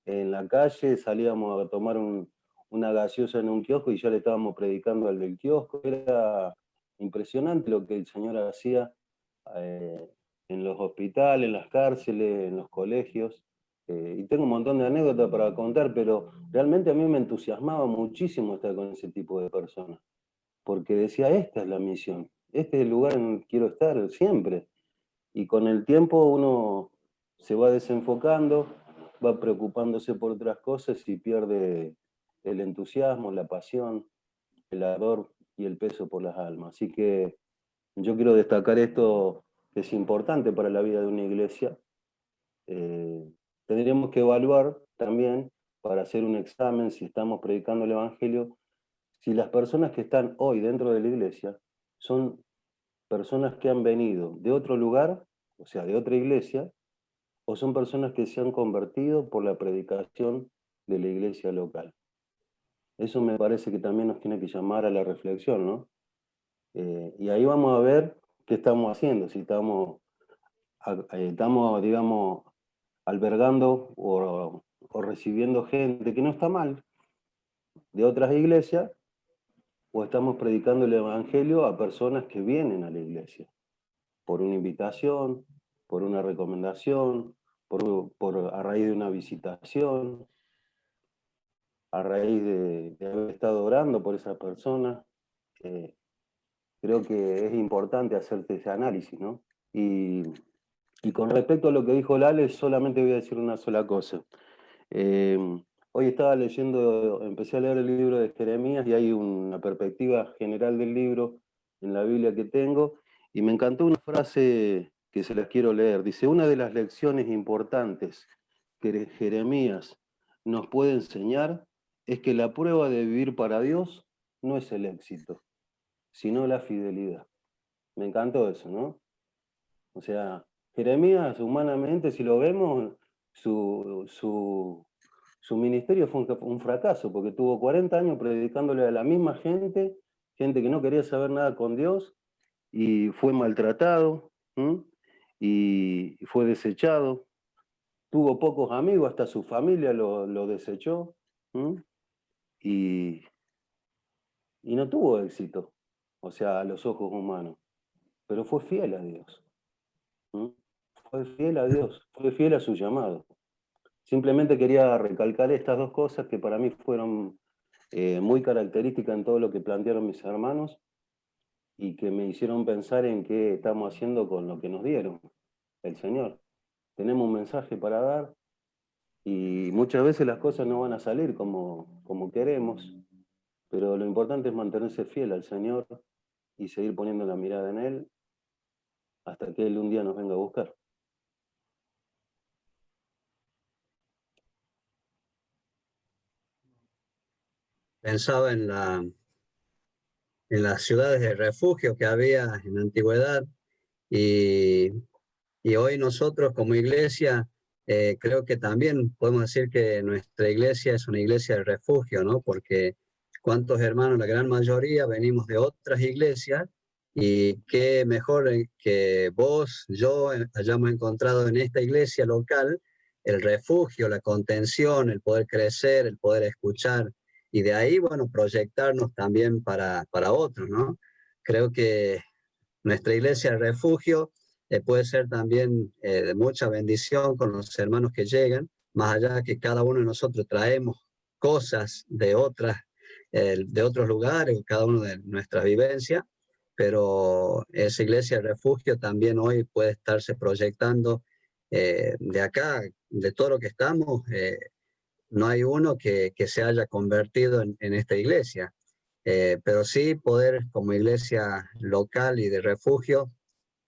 en la calle salíamos a tomar una gaseosa en un kiosco y ya le estábamos predicando al del kiosco. Era impresionante lo que el Señor hacía en los hospitales, en las cárceles, en los colegios. Y tengo un montón de anécdotas para contar, pero realmente a mí me entusiasmaba muchísimo estar con ese tipo de personas, porque decía, esta es la misión, este es el lugar en el que quiero estar siempre. Y con el tiempo uno se va desenfocando, va preocupándose por otras cosas y pierde el entusiasmo, la pasión, el ardor y el peso por las almas. Así que yo quiero destacar esto que es importante para la vida de una iglesia. Tendríamos que evaluar también, para hacer un examen, si estamos predicando el Evangelio, si las personas que están hoy dentro de la iglesia son personas que han venido de otro lugar, o sea, de otra iglesia, o son personas que se han convertido por la predicación de la iglesia local. Eso me parece que también nos tiene que llamar a la reflexión, ¿no? Y ahí vamos a ver qué estamos haciendo, si estamos, digamos, albergando o recibiendo gente que no está mal de otras iglesias, o estamos predicando el Evangelio a personas que vienen a la iglesia por una invitación, por una recomendación, a raíz de una visitación, a raíz de haber estado orando por esa persona. Creo que es importante hacerte ese análisis, ¿no? Y con respecto a lo que dijo Lale, solamente voy a decir una sola cosa. Hoy estaba leyendo, empecé a leer el libro de Jeremías y hay una perspectiva general del libro en la Biblia que tengo, y me encantó una frase que se las quiero leer. Dice, una de las lecciones importantes que Jeremías nos puede enseñar es que la prueba de vivir para Dios no es el éxito, sino la fidelidad. Me encantó eso, ¿no? O sea, Jeremías, humanamente, si lo vemos, su ministerio fue un fracaso, porque tuvo 40 años predicándole a la misma gente que no quería saber nada con Dios, y fue maltratado, y fue desechado. Tuvo pocos amigos, hasta su familia lo desechó, y no tuvo éxito, o sea, a los ojos humanos, pero fue fiel a Dios. Fue fiel a Dios, fue fiel a su llamado. Simplemente quería recalcar estas dos cosas que para mí fueron muy características en todo lo que plantearon mis hermanos y que me hicieron pensar en qué estamos haciendo con lo que nos dieron el Señor. Tenemos un mensaje para dar y muchas veces las cosas no van a salir como queremos, pero lo importante es mantenerse fiel al Señor y seguir poniendo la mirada en Él hasta que Él un día nos venga a buscar. Pensaba en las ciudades de refugio que había en la antigüedad y, y hoy nosotros como iglesia creo que también podemos decir que nuestra iglesia es una iglesia de refugio, ¿no? Porque cuántos hermanos, la gran mayoría, venimos de otras iglesias y qué mejor que vos, yo, hayamos encontrado en esta iglesia local el refugio, la contención, el poder crecer, el poder escuchar y de ahí, bueno, proyectarnos también para otros, ¿no? Creo que nuestra iglesia de refugio puede ser también de mucha bendición con los hermanos que llegan, más allá de que cada uno de nosotros traemos cosas de otros lugares, cada uno de nuestras vivencias, pero esa iglesia de refugio también hoy puede estarse proyectando de acá, de todo lo que estamos. No hay uno que se haya convertido en esta iglesia, pero sí poder como iglesia local y de refugio,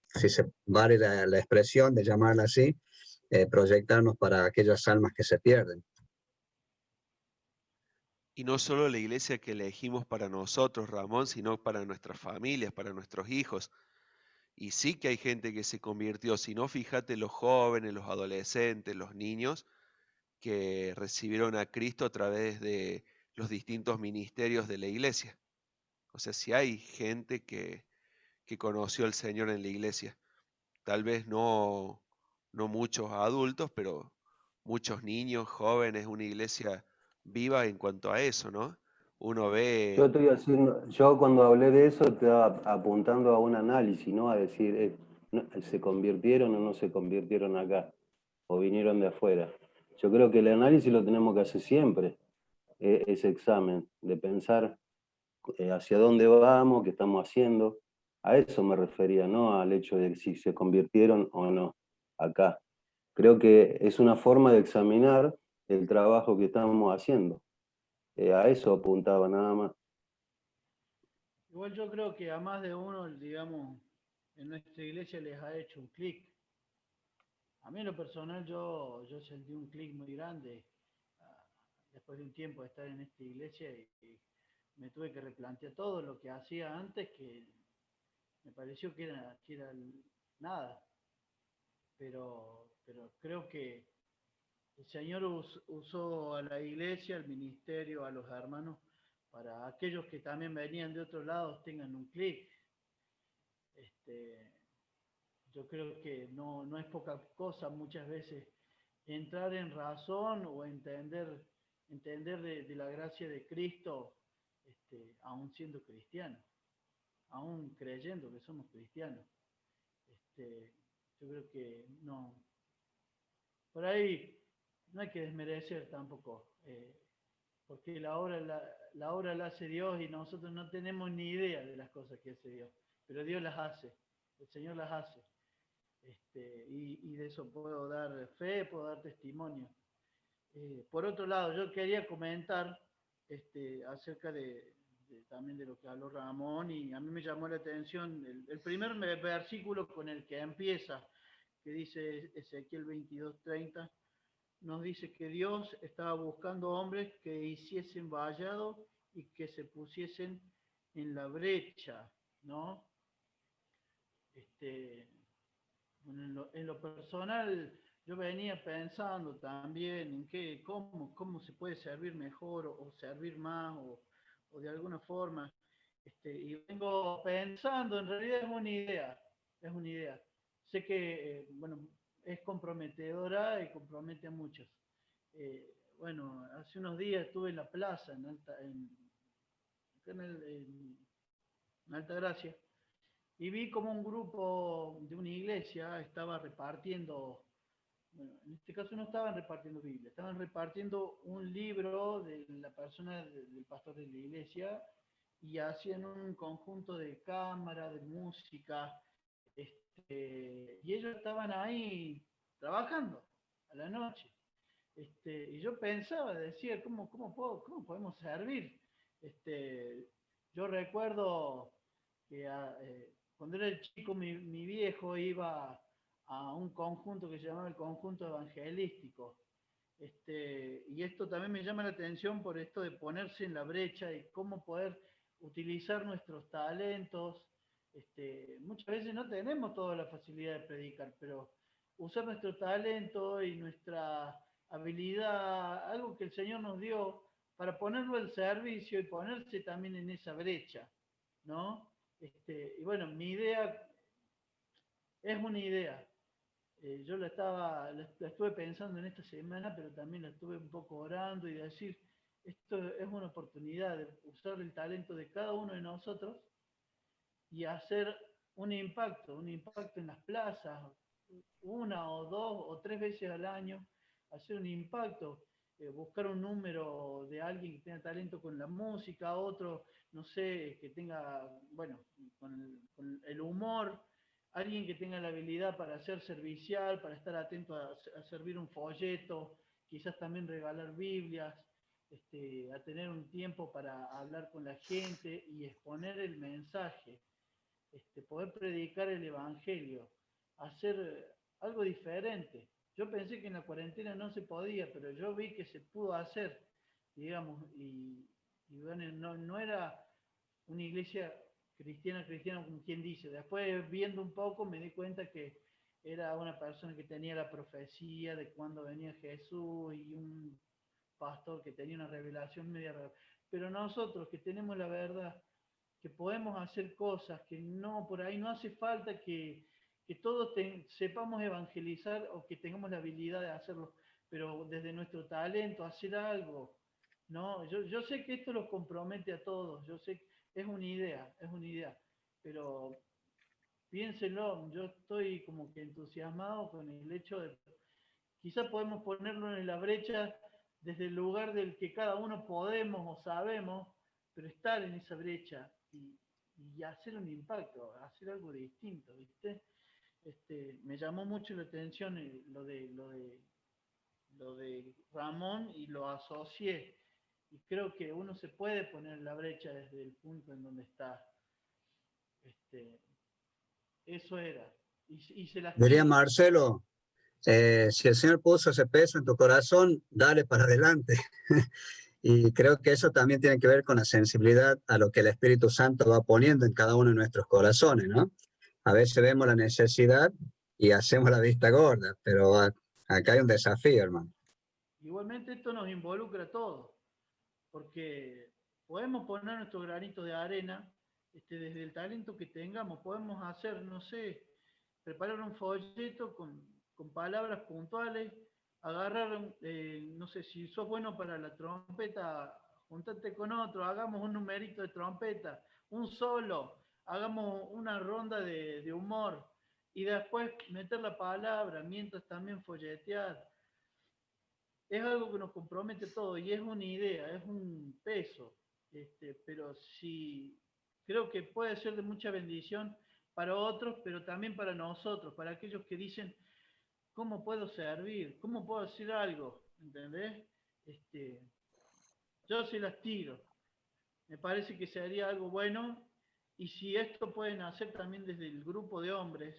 si se vale la expresión de llamarla así, proyectarnos para aquellas almas que se pierden. Y no solo la iglesia que elegimos para nosotros, Ramón, sino para nuestras familias, para nuestros hijos. Y sí que hay gente que se convirtió, si no, fíjate los jóvenes, los adolescentes, los niños que recibieron a Cristo a través de los distintos ministerios de la iglesia. O sea, si hay gente que conoció al Señor en la iglesia. Tal vez no muchos adultos, pero muchos niños, jóvenes, una iglesia viva en cuanto a eso, ¿no? Uno Yo ve, estoy haciendo, yo cuando hablé de eso estaba apuntando a un análisis, ¿no? A decir, se convirtieron o no se convirtieron acá, o vinieron de afuera. Yo creo que el análisis lo tenemos que hacer siempre, ese examen, de pensar hacia dónde vamos, qué estamos haciendo. A eso me refería, no al hecho de si se convirtieron o no acá. Creo que es una forma de examinar el trabajo que estamos haciendo. A eso apuntaba nada más. Igual yo creo que a más de uno, digamos, en nuestra iglesia les ha hecho un clic. A mí en lo personal yo sentí un clic muy grande después de un tiempo de estar en esta iglesia y me tuve que replantear todo lo que hacía antes, que me pareció que era nada. Pero creo que el Señor usó a la iglesia, al ministerio, a los hermanos, para aquellos que también venían de otros lados tengan un clic. Yo creo que no es poca cosa muchas veces entrar en razón o entender de la gracia de Cristo, aún siendo cristiano, aún creyendo que somos cristianos. Yo creo que no, por ahí no hay que desmerecer tampoco, porque la obra la hace Dios y nosotros no tenemos ni idea de las cosas que hace Dios, pero Dios las hace, el Señor las hace. Y de eso puedo dar fe, puedo dar testimonio. Por otro lado, yo quería comentar acerca también de lo que habló Ramón, y a mí me llamó la atención el primer versículo con el que empieza, que dice Ezequiel 22:30, nos dice que Dios estaba buscando hombres que hiciesen vallado y que se pusiesen en la brecha, ¿no? Bueno, en lo personal, yo venía pensando también en cómo se puede servir mejor o servir más o de alguna forma. Y vengo pensando, en realidad es una idea. Sé que, bueno, es comprometedora y compromete a muchos. Bueno, hace unos días estuve en la plaza, en Altagracia, y vi como un grupo de una iglesia estaba repartiendo, bueno, en este caso no estaban repartiendo Biblia, estaban repartiendo un libro de la persona del pastor de la iglesia, y hacían un conjunto de cámara, de música, y ellos estaban ahí trabajando a la noche. Y yo pensaba, decía, ¿cómo podemos servir? Yo recuerdo que cuando era chico mi viejo iba a un conjunto que se llamaba el conjunto evangelístico. Y esto también me llama la atención por esto de ponerse en la brecha y cómo poder utilizar nuestros talentos. Muchas veces no tenemos toda la facilidad de predicar, pero usar nuestro talento y nuestra habilidad, algo que el Señor nos dio, para ponerlo al servicio y ponerse también en esa brecha, ¿no? Y bueno, mi idea es una idea. Yo la estuve pensando en esta semana, pero también la estuve un poco orando y decir, esto es una oportunidad de usar el talento de cada uno de nosotros y hacer un impacto en las plazas, una o dos o tres veces al año, hacer un impacto, buscar un número de alguien que tenga talento con la música, otro, no sé, que tenga, bueno, con el humor, alguien que tenga la habilidad para ser servicial, para estar atento a servir un folleto, quizás también regalar Biblias, a tener un tiempo para hablar con la gente y exponer el mensaje, poder predicar el Evangelio, hacer algo diferente. Yo pensé que en la cuarentena no se podía, pero yo vi que se pudo hacer, digamos, y bueno, no era una iglesia cristiana como quien dice. Después, viendo un poco, me di cuenta que era una persona que tenía la profecía de cuándo venía Jesús y un pastor que tenía una revelación media rara. Pero nosotros que tenemos la verdad, que podemos hacer cosas, que no, por ahí no hace falta que todos sepamos evangelizar o que tengamos la habilidad de hacerlo, pero desde nuestro talento, hacer algo, ¿no? Yo sé que esto los compromete a todos, yo sé que es una idea, pero piénsenlo, yo estoy como que entusiasmado con el hecho de, quizás podemos ponerlo en la brecha desde el lugar del que cada uno podemos o sabemos, pero estar en esa brecha y hacer un impacto, hacer algo distinto, ¿viste? Me llamó mucho la atención lo de Ramón y lo asocié. Y creo que uno se puede poner en la brecha desde el punto en donde está. Eso era. Y se las Diría tiro. Marcelo, si el Señor puso ese peso en tu corazón, dale para adelante. Y creo que eso también tiene que ver con la sensibilidad a lo que el Espíritu Santo va poniendo en cada uno de nuestros corazones, ¿no? A veces vemos la necesidad y hacemos la vista gorda, pero acá hay un desafío, hermano. Igualmente esto nos involucra a todos, porque podemos poner nuestro granito de arena desde el talento que tengamos. Podemos hacer, no sé, preparar un folleto con palabras puntuales, agarrar, no sé, si sos bueno para la trompeta, juntate con otro, hagamos un numerito de trompeta, un solo, hagamos una ronda de humor y después meter la palabra, mientras también folletear. Es algo que nos compromete todo y es una idea, es un peso, pero sí creo que puede ser de mucha bendición para otros, pero también para nosotros, para aquellos que dicen, ¿cómo puedo servir? ¿Cómo puedo hacer algo? ¿Entendés? Yo se las tiro. Me parece que sería algo bueno y si esto pueden hacer también desde el grupo de hombres,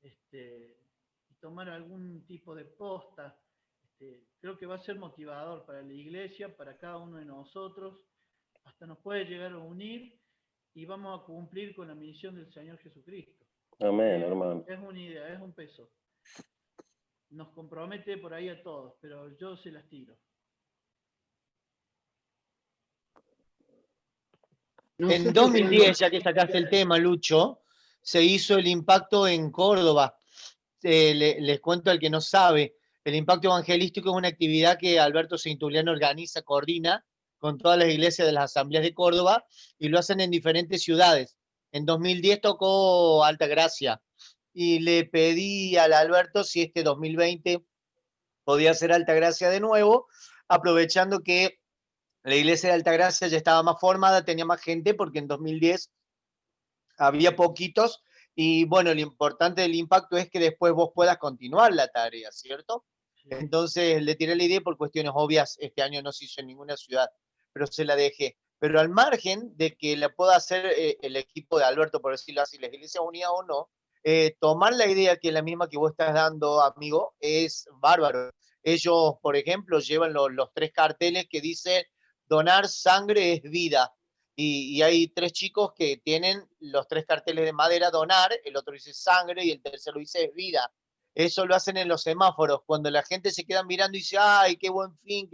y tomar algún tipo de posta, creo que va a ser motivador para la iglesia, para cada uno de nosotros, hasta nos puede llegar a unir y vamos a cumplir con la misión del Señor Jesucristo. Amén, hermano. Es una idea, es un peso. Nos compromete por ahí a todos, pero yo se las tiro. En Nosotros 2010, ya que sacaste el tema, Lucho, se hizo el impacto en Córdoba. Les cuento al que no sabe, el impacto evangelístico es una actividad que Alberto Cintuliano organiza, coordina con todas las iglesias de las asambleas de Córdoba y lo hacen en diferentes ciudades. En 2010 tocó Altagracia y le pedí al Alberto si este 2020 podía hacer Altagracia de nuevo, aprovechando que la iglesia de Altagracia ya estaba más formada, tenía más gente, porque en 2010 había poquitos, y bueno, lo importante del impacto es que después vos puedas continuar la tarea, ¿cierto? Sí. Entonces le tiré la idea por cuestiones obvias, este año no se hizo en ninguna ciudad, pero se la dejé. Pero al margen de que la pueda hacer el equipo de Alberto, por decirlo así, la Iglesia Unida o no, tomar la idea que es la misma que vos estás dando, amigo, es bárbaro. Ellos, por ejemplo, llevan los 3 carteles que dicen donar sangre es vida. Y hay 3 chicos que tienen los 3 carteles de madera, donar, el otro dice sangre y el tercero dice vida. Eso lo hacen en los semáforos. Cuando la gente se queda mirando y dice, ay, qué buen fin,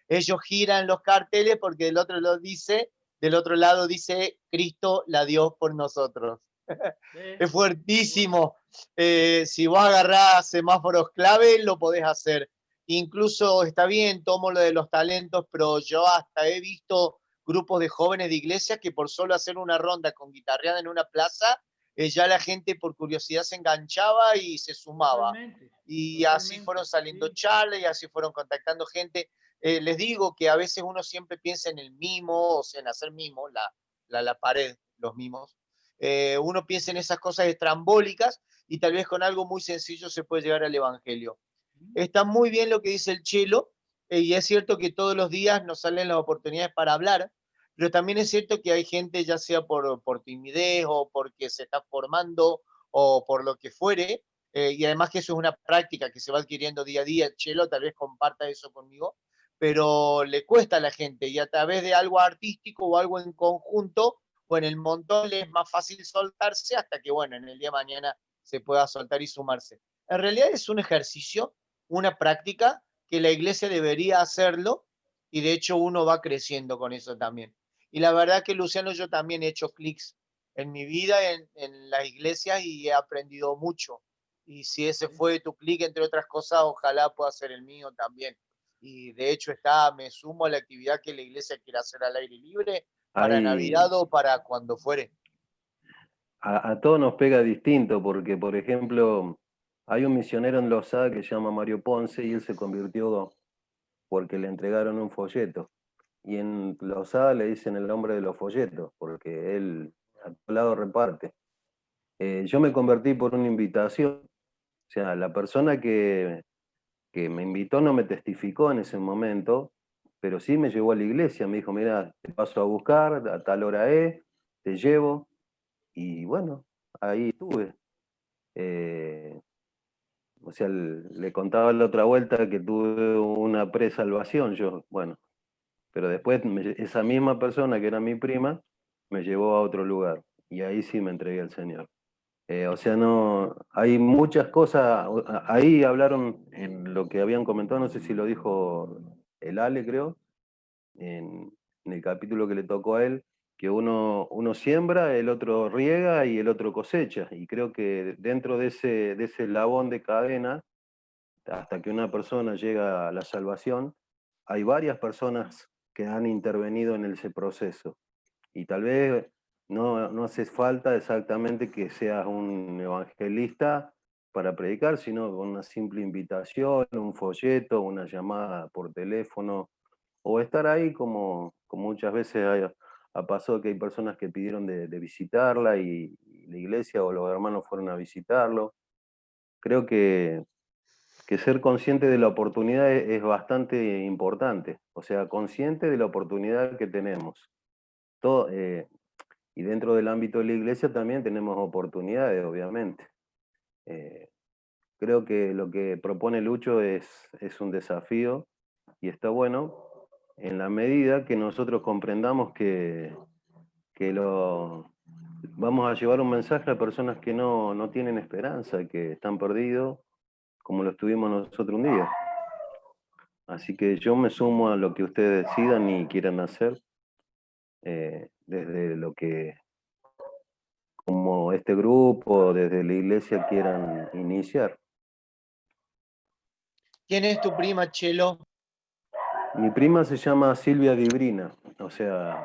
ellos giran los carteles porque del otro lado dice, Cristo la dio por nosotros. Es fuertísimo. Si vos agarrás semáforos clave, lo podés hacer. Incluso está bien, tomo lo de los talentos, pero yo hasta he visto grupos de jóvenes de iglesia que por solo hacer una ronda con guitarreada en una plaza, ya la gente por curiosidad se enganchaba y se sumaba. Totalmente, Y así totalmente, fueron saliendo sí. charlas y así fueron contactando gente. Les digo que a veces uno siempre piensa en el mimo, o sea, en hacer mimo, la pared, los mimos. Uno piensa en esas cosas estrambólicas y tal vez con algo muy sencillo se puede llegar al evangelio. Está muy bien lo que dice el Chelo, y es cierto que todos los días nos salen las oportunidades para hablar, pero también es cierto que hay gente, ya sea por timidez o porque se está formando o por lo que fuere, y además que eso es una práctica que se va adquiriendo día a día. El Chelo tal vez comparta eso conmigo, pero le cuesta a la gente y a través de algo artístico o algo en conjunto o en el montón le es más fácil soltarse hasta que, bueno, en el día de mañana se pueda soltar y sumarse. En realidad es un ejercicio, una práctica que la iglesia debería hacerlo y de hecho uno va creciendo con eso también. Y la verdad que, Luciano, yo también he hecho clics en mi vida, en las iglesias y he aprendido mucho. Y si ese fue tu clic, entre otras cosas, ojalá pueda ser el mío también. Y de hecho me sumo a la actividad que la iglesia quiere hacer al aire libre para Hay, Navidad o para cuando fuere. a todos nos pega distinto, porque, por ejemplo, hay un misionero en Losada que se llama Mario Ponce y él se convirtió porque le entregaron un folleto. Y en Losada le dicen el nombre de los folletos, porque él a todos lados reparte. Yo me convertí por una invitación. O sea, la persona que me invitó no me testificó en ese momento, pero sí me llevó a la iglesia. Me dijo, mira, te paso a buscar, a tal hora te llevo. Y bueno, ahí estuve. O sea, le contaba la otra vuelta que tuve una presalvación yo, bueno, pero después esa misma persona que era mi prima me llevó a otro lugar y ahí sí me entregué al Señor. O sea, no, hay muchas cosas, ahí hablaron en lo que habían comentado, no sé si lo dijo el Ale, creo, en el capítulo que le tocó a él, que uno siembra, el otro riega y el otro cosecha. Y creo que dentro de ese eslabón de cadena, hasta que una persona llega a la salvación, hay varias personas que han intervenido en ese proceso. Y tal vez no hace falta exactamente que seas un evangelista para predicar, sino con una simple invitación, un folleto, una llamada por teléfono, o estar ahí como muchas veces ha pasado que hay personas que pidieron de visitarla y la iglesia o los hermanos fueron a visitarlo. Creo que ser consciente de la oportunidad es bastante importante, o sea, consciente de la oportunidad que tenemos. Todo, y dentro del ámbito de la iglesia también tenemos oportunidades, obviamente. Creo que lo que propone Lucho es un desafío y está bueno en la medida que nosotros comprendamos que vamos a llevar un mensaje a personas que no tienen esperanza, que están perdidos, como lo estuvimos nosotros un día. Así que yo me sumo a lo que ustedes decidan y quieran hacer, desde lo que, como este grupo, desde la iglesia quieran iniciar. ¿Quién es tu prima, Chelo? Mi prima se llama Silvia Dibrina, o sea,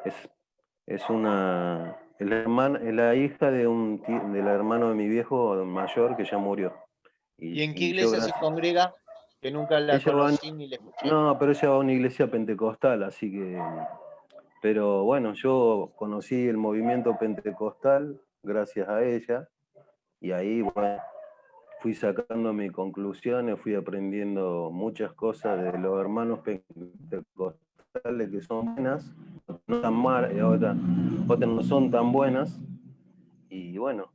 es es la hija del hermano de mi viejo mayor que ya murió. ¿Y en qué Y yo, iglesia se gracias. congrega? Que nunca la Ella va, conocí ni la escuché. no, pero ella va a una iglesia pentecostal, así que, pero bueno, yo conocí el movimiento pentecostal gracias a ella, y ahí, bueno, fui sacando mis conclusiones, fui aprendiendo muchas cosas de los hermanos pentecostales que son buenas, no tan malas, otras no son tan buenas, y bueno,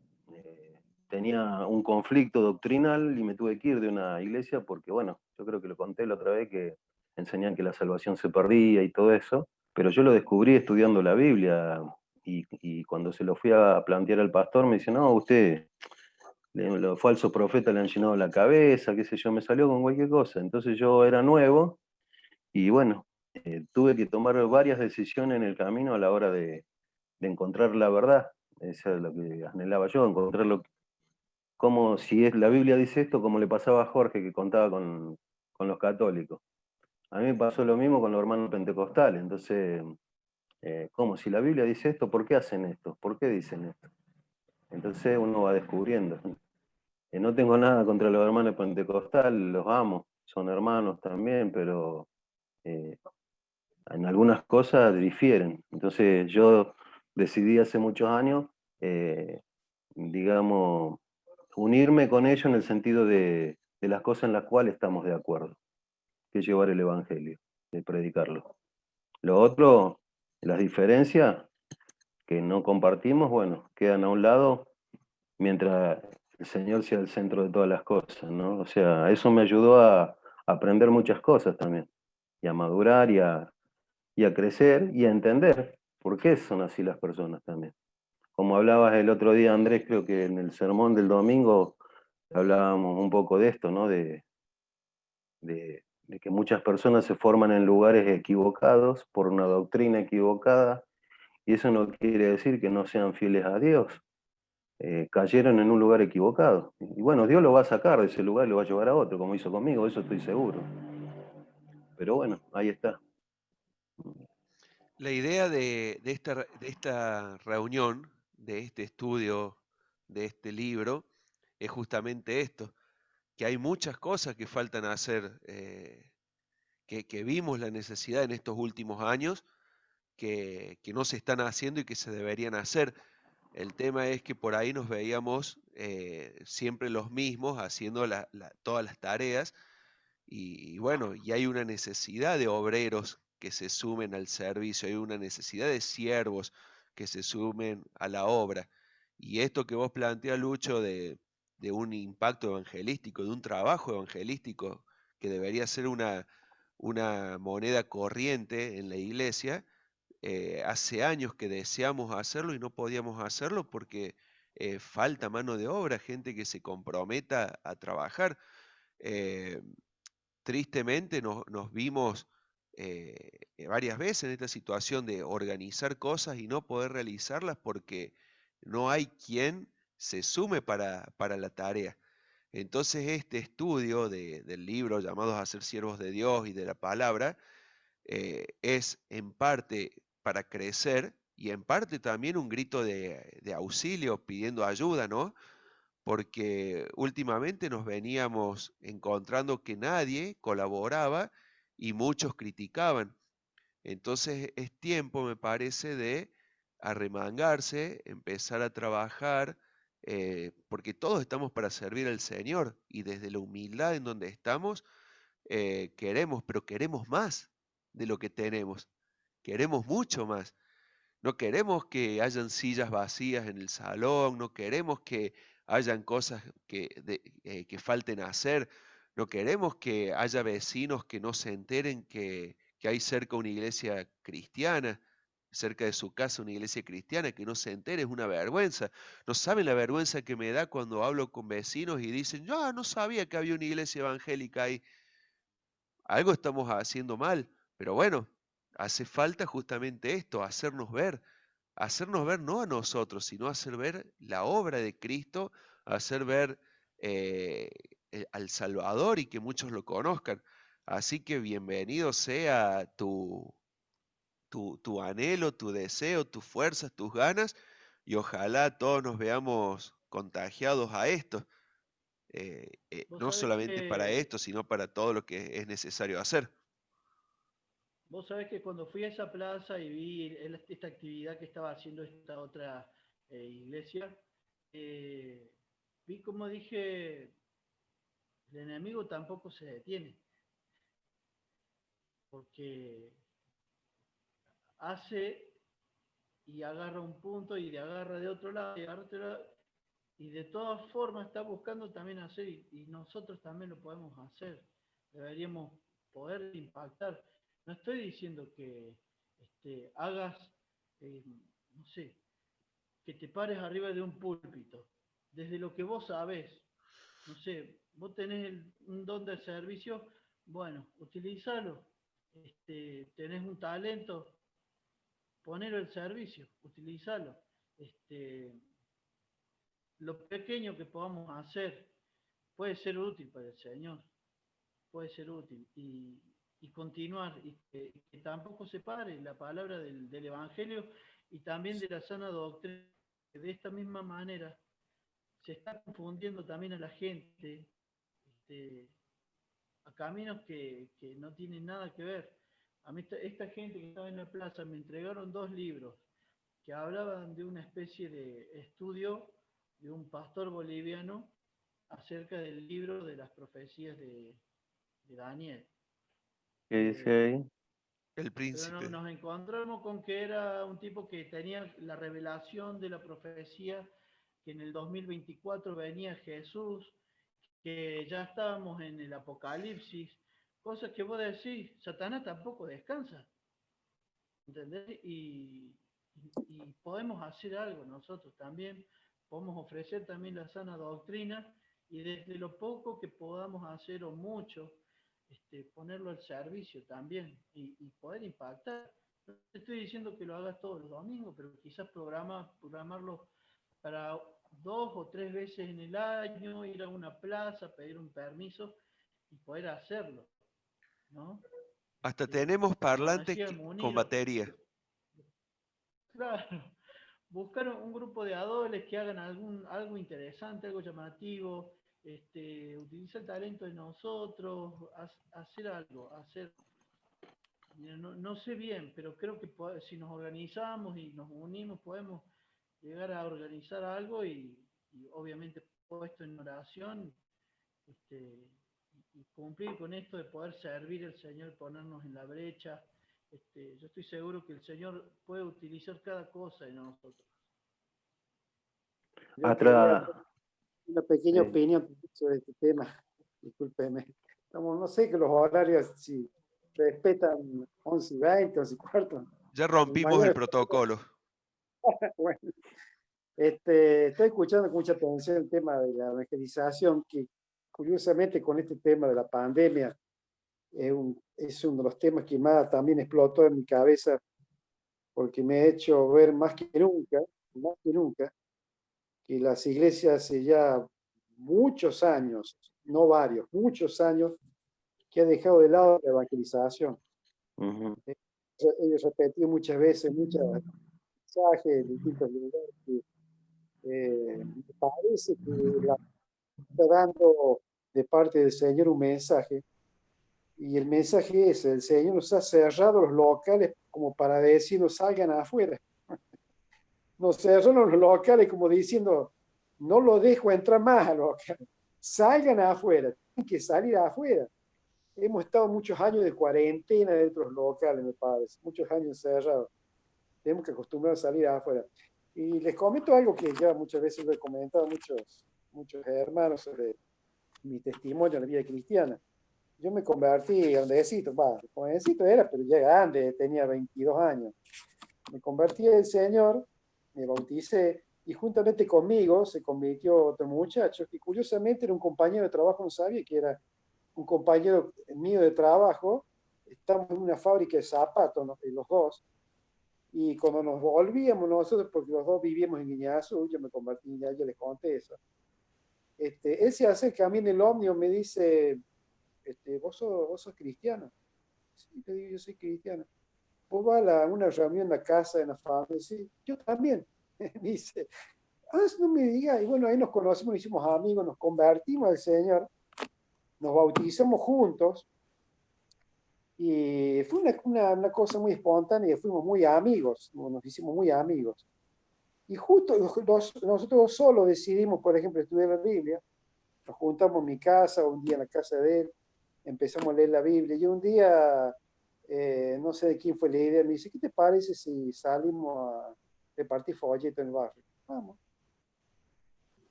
tenía un conflicto doctrinal y me tuve que ir de una iglesia porque, bueno, yo creo que lo conté la otra vez que enseñan que la salvación se perdía y todo eso, pero yo lo descubrí estudiando la Biblia y cuando se lo fui a plantear al pastor me dice, no, usted, los falsos profetas le han llenado la cabeza, qué sé yo, me salió con cualquier cosa. Entonces yo era nuevo y bueno, tuve que tomar varias decisiones en el camino a la hora de encontrar la verdad. Eso es lo que anhelaba yo, encontrarlo como si la Biblia dice esto, como le pasaba a Jorge que contaba con los católicos. A mí me pasó lo mismo con los hermanos pentecostales. Entonces, ¿cómo? Si la Biblia dice esto, ¿por qué hacen esto? ¿Por qué dicen esto? Entonces uno va descubriendo. No tengo nada contra los hermanos pentecostales, los amo, son hermanos también, pero en algunas cosas difieren. Entonces yo decidí hace muchos años, digamos, unirme con ellos en el sentido de las cosas en las cuales estamos de acuerdo, que es llevar el Evangelio, de predicarlo. Lo otro, las diferencias que no compartimos, bueno, quedan a un lado mientras el Señor sea el centro de todas las cosas, ¿no? O sea, eso me ayudó a aprender muchas cosas también, y a madurar y a crecer y a entender por qué son así las personas también. Como hablabas el otro día, Andrés, creo que en el sermón del domingo hablábamos un poco de esto, ¿no? De que muchas personas se forman en lugares equivocados por una doctrina equivocada, y eso no quiere decir que no sean fieles a Dios. Cayeron en un lugar equivocado. Y bueno, Dios lo va a sacar de ese lugar y lo va a llevar a otro, como hizo conmigo, eso estoy seguro. Pero bueno, ahí está. La idea de esta reunión, este estudio, de este libro, es justamente esto, que hay muchas cosas que faltan hacer, que vimos la necesidad en estos últimos años, que no se están haciendo y que se deberían hacer. El tema es que por ahí nos veíamos siempre los mismos haciendo todas las tareas y bueno, y hay una necesidad de obreros que se sumen al servicio, hay una necesidad de siervos que se sumen a la obra. Y esto que vos planteas, Lucho, de un impacto evangelístico, de un trabajo evangelístico que debería ser una moneda corriente en la iglesia, hace años que deseamos hacerlo y no podíamos hacerlo porque falta mano de obra, gente que se comprometa a trabajar. Eh, Tristemente nos vimos varias veces en esta situación de organizar cosas y no poder realizarlas porque no hay quien se sume para la tarea. Entonces este estudio del libro llamados a ser siervos de Dios y de la palabra es en parte para crecer y en parte también un grito de auxilio pidiendo ayuda, ¿no? Porque últimamente nos veníamos encontrando que nadie colaboraba y muchos criticaban. Entonces es tiempo, me parece, de arremangarse, empezar a trabajar, porque todos estamos para servir al Señor y desde la humildad en donde estamos, queremos, pero queremos más de lo que tenemos, queremos mucho más. No queremos que hayan sillas vacías en el salón, no queremos que hayan cosas que falten hacer, no queremos que haya vecinos que no se enteren que hay cerca una iglesia cristiana, cerca de su casa una iglesia cristiana, que no se entere, es una vergüenza. No saben la vergüenza que me da cuando hablo con vecinos y dicen, yo no sabía que había una iglesia evangélica ahí. Algo estamos haciendo mal, pero bueno, hace falta justamente esto, hacernos ver no a nosotros, sino hacer ver la obra de Cristo, hacer ver eh, al Salvador y que muchos lo conozcan. Así que bienvenido sea tu anhelo, tu deseo, tus fuerzas, tus ganas, y ojalá todos nos veamos contagiados a esto, Vos no sabés solamente para que, esto, sino para todo lo que es necesario hacer. vos sabés que cuando fui a esa plaza y vi esta actividad que estaba haciendo esta otra iglesia, eh, vi como dije, el enemigo tampoco se detiene, porque hace y agarra un punto y agarra de otro lado y agarra de otro lado, y de todas formas está buscando también hacer, y nosotros también lo podemos hacer. Deberíamos poder impactar. No estoy diciendo que hagas, no sé, que te pares arriba de un púlpito, desde lo que vos sabés. No sé, vos tenés un don de servicio, bueno, utilízalo. Tenés un talento, ponelo al servicio, utilízalo. Lo pequeño que podamos hacer puede ser útil para el Señor, puede ser útil y continuar, y que tampoco se pare la palabra del Evangelio y también de la sana doctrina, que de esta misma manera se está confundiendo también a la gente a caminos que no tienen nada que ver. A mí esta gente que estaba en la plaza me entregaron 2 libros que hablaban de una especie de estudio de un pastor boliviano acerca del libro de las profecías de Daniel. ¿Qué dice Eh, ahí? El pero príncipe. nos encontramos con que era un tipo que tenía la revelación de la profecía, que en el 2024 venía Jesús, que ya estábamos en el Apocalipsis, cosas que vos decís, Satanás tampoco descansa, ¿entendés? Y podemos hacer algo nosotros también, podemos ofrecer también la sana doctrina y desde lo poco que podamos hacer o mucho, ponerlo al servicio también y poder impactar. No te estoy diciendo que lo hagas todos los domingos, pero quizás programarlo para 2 o 3 veces en el año, ir a una plaza, pedir un permiso y poder hacerlo, ¿no? Hasta tenemos Como parlantes decía con Muniro, batería. claro, buscar un grupo de adoles que hagan algo interesante, algo llamativo, utilizar el talento de nosotros, hacer algo, mira, no sé bien, pero creo que si nos organizamos y nos unimos podemos llegar a organizar algo y obviamente puesto en oración, y cumplir con esto de poder servir al Señor, ponernos en la brecha. Yo estoy seguro que el Señor puede utilizar cada cosa en nosotros. Yo quería Atrás, una pequeña sí. opinión sobre este tema. Discúlpeme. No sé que los horarios, si respetan 11:20, 11:15. Ya rompimos el protocolo. Bueno, estoy escuchando con mucha atención el tema de la evangelización, que curiosamente con este tema de la pandemia es uno de los temas que más también explotó en mi cabeza, porque me ha hecho ver más que nunca, que las iglesias hace ya muchos años, no varios, muchos años, que ha dejado de lado la evangelización. Ujú. He repetido muchas veces, muchos mensajes en distintos lugares, que me parece que la está dando de parte del Señor un mensaje, y el mensaje es: el Señor nos ha cerrado los locales como para decirnos salgan afuera. Nos cerraron los locales como diciendo, no lo dejo entrar más a los locales, salgan afuera, tienen que salir afuera. Hemos estado muchos años de cuarentena dentro de los locales, me parece, muchos años encerrados. Tenemos que acostumbrarnos a salir afuera. Y les comento algo que ya muchas veces lo he comentado a muchos hermanos sobre mi testimonio en la vida cristiana. Yo me convertí grandecito, jovencito era, pero ya grande, tenía 22 años. Me convertí en el Señor, me bauticé, y juntamente conmigo se convirtió otro muchacho que curiosamente era un compañero de trabajo, no sabía que era un compañero mío de trabajo. Estamos en una fábrica de zapatos, ¿no?, los dos, y cuando nos volvíamos nosotros, porque los dos vivíamos en Guiñazú, yo me convertí en Guiñazú, yo les conté eso. Él se acerca a mí en el ómnibus, me dice, ¿vos sos cristiano? Sí, le digo, yo soy cristiano. ¿Vos vas a una reunión en la casa de la familia? Sí, yo también. Dice, no me digas. Y bueno, ahí nos conocimos, nos hicimos amigos, nos convertimos al Señor, nos bautizamos juntos, y fue una cosa muy espontánea, fuimos muy amigos, nos hicimos muy amigos. Y justo nosotros solos decidimos, por ejemplo, estudiar la Biblia. Nos juntamos en mi casa, un día en la casa de él, empezamos a leer la Biblia, y un día, no sé de quién fue la idea, me dice, ¿qué te parece si salimos a repartir folletos en el barrio? Vamos.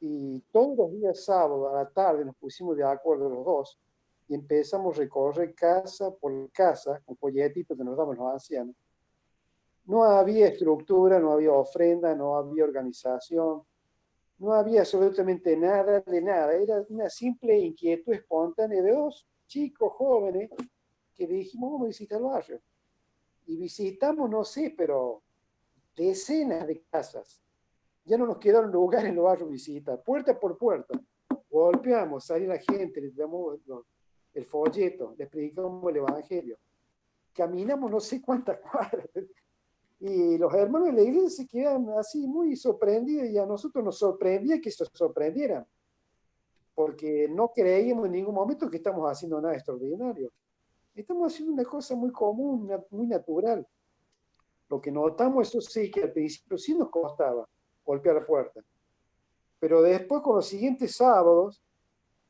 Y todos los días sábados a la tarde nos pusimos de acuerdo los dos y empezamos a recorrer casa por casa con folletitos que nos daban los ancianos. No había estructura, no había ofrenda, no había organización, no había absolutamente nada de nada. Era una simple inquietud espontánea de dos chicos jóvenes que dijimos, vamos a visitar el barrio. Y visitamos, no sé, pero decenas de casas. Ya no nos quedaron lugares en los barrios visitar, puerta por puerta. Golpeamos, salía la gente, les damos el folleto, les predicamos el evangelio. Caminamos no sé cuántas cuadras. Y los hermanos de la iglesia se quedan así muy sorprendidos, y a nosotros nos sorprendía que se sorprendieran, porque no creíamos en ningún momento que estamos haciendo nada extraordinario. Estamos haciendo una cosa muy común, muy natural. Lo que notamos, eso sí, que al principio sí nos costaba golpear la puerta, pero después con los siguientes sábados,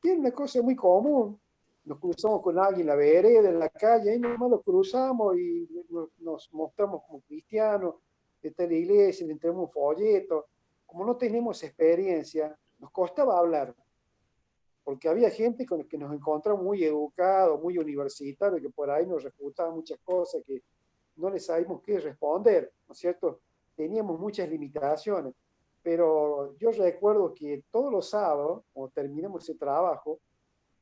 era una cosa muy común. Nos cruzamos con alguien en la vereda, en la calle, ahí nomás lo cruzamos y nos mostramos como cristianos, está en la iglesia, le entregamos un folleto. Como no tenemos experiencia, nos costaba hablar, porque había gente con la que nos encontramos muy educados, muy universitarios, que por ahí nos refutaban muchas cosas que no les sabíamos qué responder, ¿no es cierto? Teníamos muchas limitaciones, pero yo recuerdo que todos los sábados, cuando terminamos ese trabajo,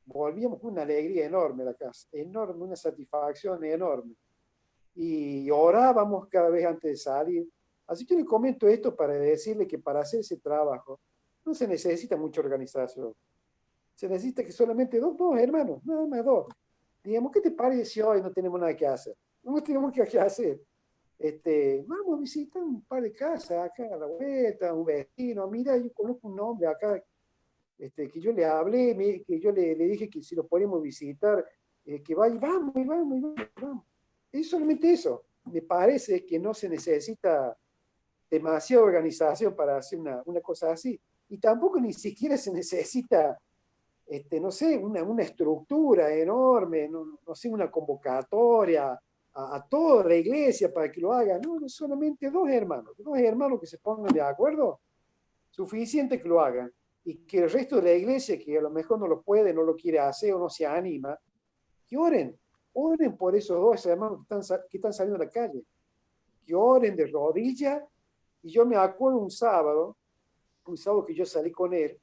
volvíamos con una alegría enorme a la casa, enorme, una satisfacción enorme. Y orábamos cada vez antes de salir. Así que le comento esto para decirle que para hacer ese trabajo no se necesita mucha organización. Se necesita que solamente dos hermanos, nada más dos. Digamos, ¿qué te parece si hoy no tenemos nada que hacer? No tenemos que hacer. Vamos a visitar un par de casas acá a la vuelta, un vecino, mira, yo conozco un hombre acá, que yo le hablé, que yo le dije que si lo podemos visitar, que vaya, vamos, y vamos, y vamos, y vamos. Es solamente eso. Me parece que no se necesita demasiada organización para hacer una cosa así. Y tampoco ni siquiera se necesita, no sé, una estructura enorme, no sé, una convocatoria a toda la iglesia para que lo hagan. No, no solamente dos hermanos que se pongan de acuerdo, suficiente que lo hagan. Y que el resto de la iglesia, que a lo mejor no lo puede, no lo quiere hacer o no se anima, que oren por esos dos hermanos que están saliendo a la calle, que oren de rodillas. Y yo me acuerdo un sábado que yo salí con él,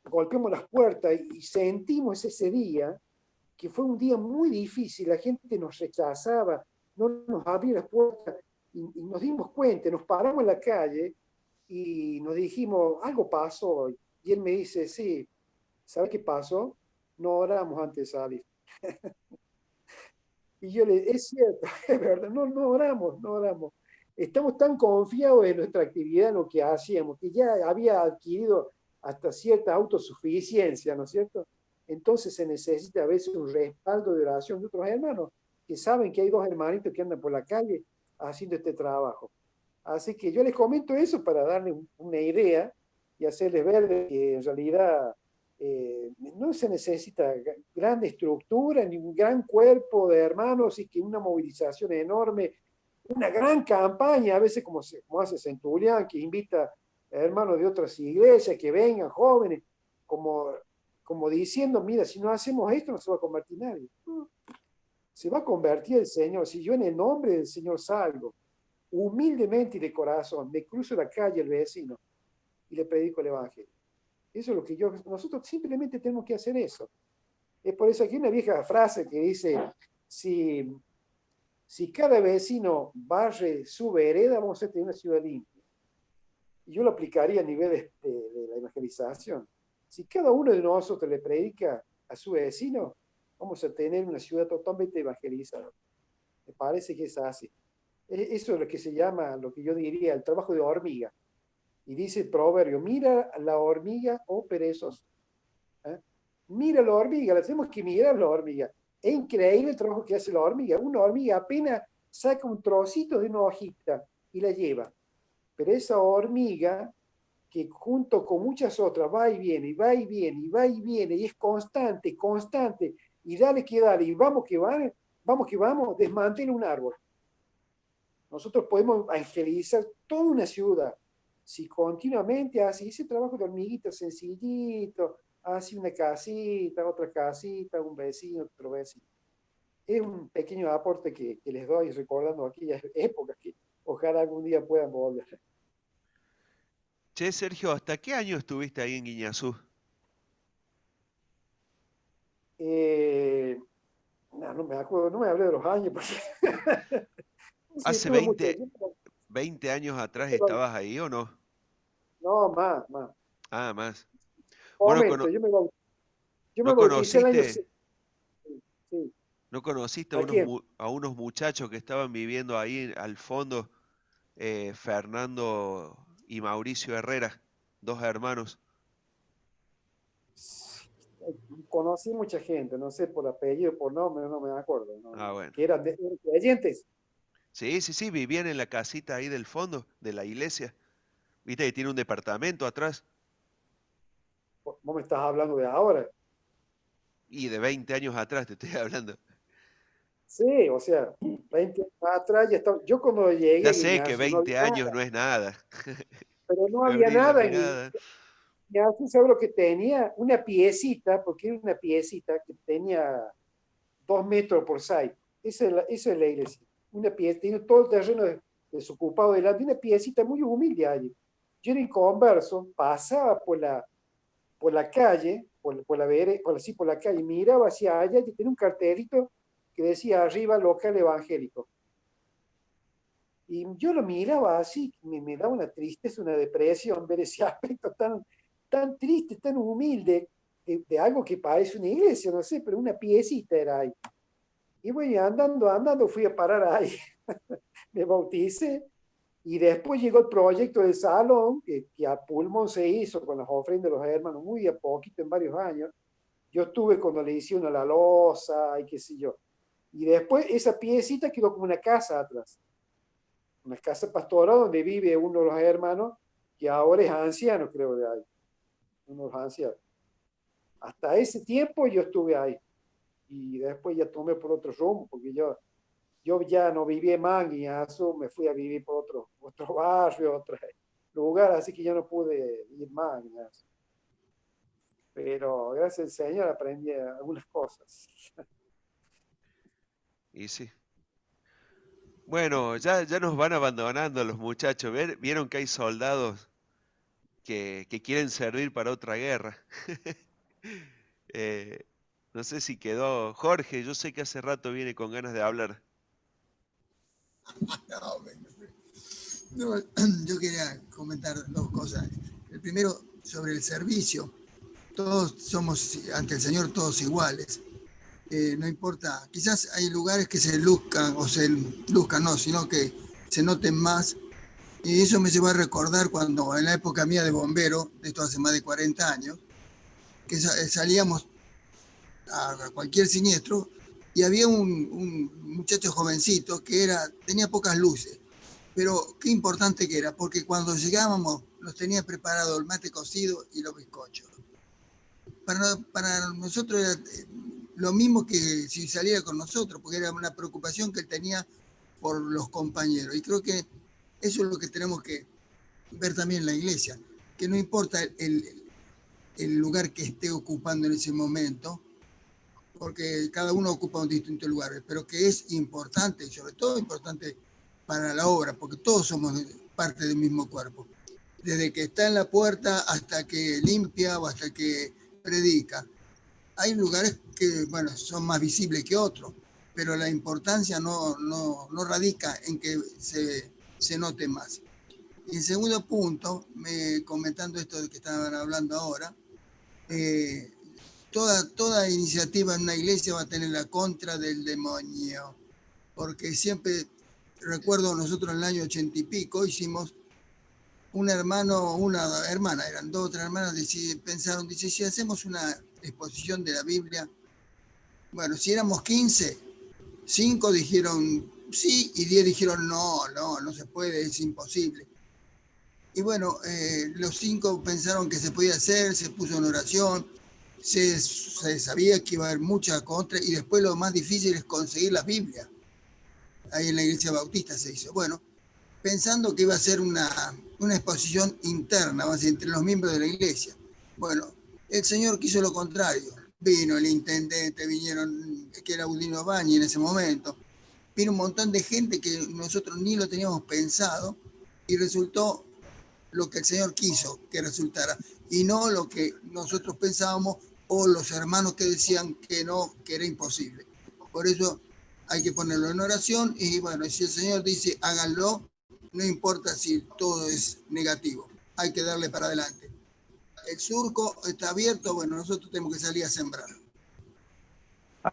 golpeamos las puertas y sentimos ese día que fue un día muy difícil, la gente nos rechazaba, no nos abría las puertas y nos dimos cuenta, nos paramos en la calle y nos dijimos, algo pasó. Y él me dice, sí, ¿sabes qué pasó? No oramos antes de salir. Y yo es cierto, es verdad, no oramos. Estamos tan confiados en nuestra actividad, en lo que hacíamos, que ya había adquirido hasta cierta autosuficiencia, ¿no es cierto? Entonces se necesita a veces un respaldo de oración de otros hermanos, que saben que hay dos hermanitos que andan por la calle haciendo este trabajo. Así que yo les comento eso para darles una idea y hacerles ver que en realidad no se necesita gran estructura, ni un gran cuerpo de hermanos y que una movilización enorme, una gran campaña, a veces como hace Centurión, que invita a hermanos de otras iglesias que vengan, jóvenes, como diciendo, mira, si no hacemos esto no se va a convertir nadie. No, se va a convertir el Señor. Si yo en el nombre del Señor salgo, humildemente y de corazón, me cruzo la calle al vecino y le predico el Evangelio. Eso es lo que nosotros simplemente tenemos que hacer eso. Es por eso que hay una vieja frase que dice, si cada vecino barre su vereda, vamos a tener una ciudad limpia. Y yo lo aplicaría a nivel de la evangelización. Si cada uno de nosotros le predica a su vecino, vamos a tener una ciudad totalmente evangelizada. Me parece que es así. Eso es lo que se llama, lo que yo diría, el trabajo de hormiga. Y dice el proverbio, mira la hormiga, oh perezoso. ¿Eh? Mira la hormiga, la tenemos que mirar la hormiga. Es increíble el trabajo que hace la hormiga. Una hormiga apenas saca un trocito de una hojita y la lleva. Pero esa hormiga, que junto con muchas otras va y viene, y va y viene, y va y viene, y es constante, y dale que dale, y vamos que vamos, desmantela un árbol. Nosotros podemos evangelizar toda una ciudad si continuamente hace ese trabajo de hormiguita sencillito, hace una casita, otra casita, un vecino, otro vecino. Es un pequeño aporte que les doy recordando aquellas épocas que ojalá algún día puedan volver. Che, Sergio, ¿hasta qué año estuviste ahí en Guiñazú? No me acuerdo, no me hablé de los años. Porque sí, ¿Hace estuve mucho 20 años atrás tiempo. estabas ahí o no? No, más. Ah, más. Bueno, Momento, yo me ¿no bauticé el año... conociste, Sí. no conociste ¿A quién? a unos muchachos que estaban viviendo ahí al fondo, Fernando y Mauricio Herrera, dos hermanos? Conocí mucha gente, no sé por apellido, por nombre, no me acuerdo. Ah, bueno. Que eran creyentes. Sí, vivían en la casita ahí del fondo de la iglesia. Viste que tiene un departamento atrás Vos me estás hablando de ahora. y de 20 años atrás te estoy hablando. Sí, o sea, 20 años atrás ya estaba. Yo cuando llegué Ya a sé que Guiñazú no 20 había años nada, no es nada. pero no No es había ni la nada en mirada. Guiñazú. ¿Sabes lo que tenía? Una piecita, porque era una piecita que tenía 2 metros por 6. Esa es la iglesia. Una pieza, tiene todo el terreno desocupado delante, una piecita muy humilde allí. Yo era inconverso, pasaba por la calle, por la calle, miraba hacia allá y tenía un cartelito que decía arriba local evangélico. Y yo lo miraba así, me daba una tristeza, una depresión ver ese aspecto tan triste, tan humilde, de algo que parece una iglesia, no sé, pero una piecita era ahí. Y bueno, andando fui a parar ahí. Me bauticé. Y después llegó el proyecto del salón, que a pulmón se hizo con las ofrendas de los hermanos, muy a poquito, en varios años. Yo estuve cuando le hicieron a la loza y qué sé yo. Y después esa piecita quedó como una casa atrás. Una casa pastoral donde vive uno de los hermanos, que ahora es anciano, creo, de ahí. Uno de los ancianos. Hasta ese tiempo yo estuve ahí. Y después ya tomé por otro rumbo, porque yo ya no vivía en Manguiazo, me fui a vivir por otro barrio, otro lugar, así que yo no pude ir más. Pero gracias al Señor aprendí algunas cosas. Y sí. Bueno, ya nos van abandonando los muchachos. ¿Vieron que hay soldados que quieren servir para otra guerra? Eh, no sé si quedó Jorge, yo sé que hace rato viene con ganas de hablar. No, yo quería comentar dos cosas. El primero, sobre el servicio. Todos somos, ante el Señor, todos iguales. No importa, quizás hay lugares que se luzcan, no, sino que se noten más. Y eso me lleva a recordar cuando en la época mía de bombero, de esto hace más de 40 años, que salíamos a cualquier siniestro y había un muchacho jovencito que tenía pocas luces, pero qué importante que era, porque cuando llegábamos nos tenía preparado el mate cocido y los bizcochos. Para nosotros era lo mismo que si saliera con nosotros, porque era una preocupación que él tenía por los compañeros. Y creo que eso es lo que tenemos que ver también en la iglesia, que no importa el lugar que esté ocupando en ese momento, porque cada uno ocupa un distinto lugar, pero que es importante, sobre todo importante para la obra, porque todos somos parte del mismo cuerpo. Desde que está en la puerta hasta que limpia o hasta que predica. Hay lugares que, bueno, son más visibles que otros, pero la importancia no radica en que se note más. Y el segundo punto, comentando esto de que estaban hablando ahora, toda iniciativa en una iglesia va a tener la contra del demonio, porque siempre, recuerdo nosotros en el año 80 y pico, hicimos un hermano, una hermana, eran 2 o 3 hermanas, pensaron, dice, si hacemos una exposición de la Biblia, bueno, si éramos 15, 5 dijeron sí y 10 dijeron no se puede, es imposible. Y bueno, los 5 pensaron que se podía hacer, se puso en oración, se sabía que iba a haber mucha contra y después lo más difícil es conseguir las Biblias. Ahí en la iglesia bautista se hizo. Bueno, pensando que iba a ser una exposición interna, más entre los miembros de la iglesia. Bueno, el Señor quiso lo contrario. Vino el intendente, vinieron, que era Udino Bañi en ese momento, vino un montón de gente que nosotros ni lo teníamos pensado y resultó lo que el Señor quiso que resultara y no lo que nosotros pensábamos o los hermanos que decían que no, que era imposible. Por eso hay que ponerlo en oración y bueno, si el Señor dice háganlo, no importa si todo es negativo, hay que darle para adelante. El surco está abierto, bueno, nosotros tenemos que salir a sembrar.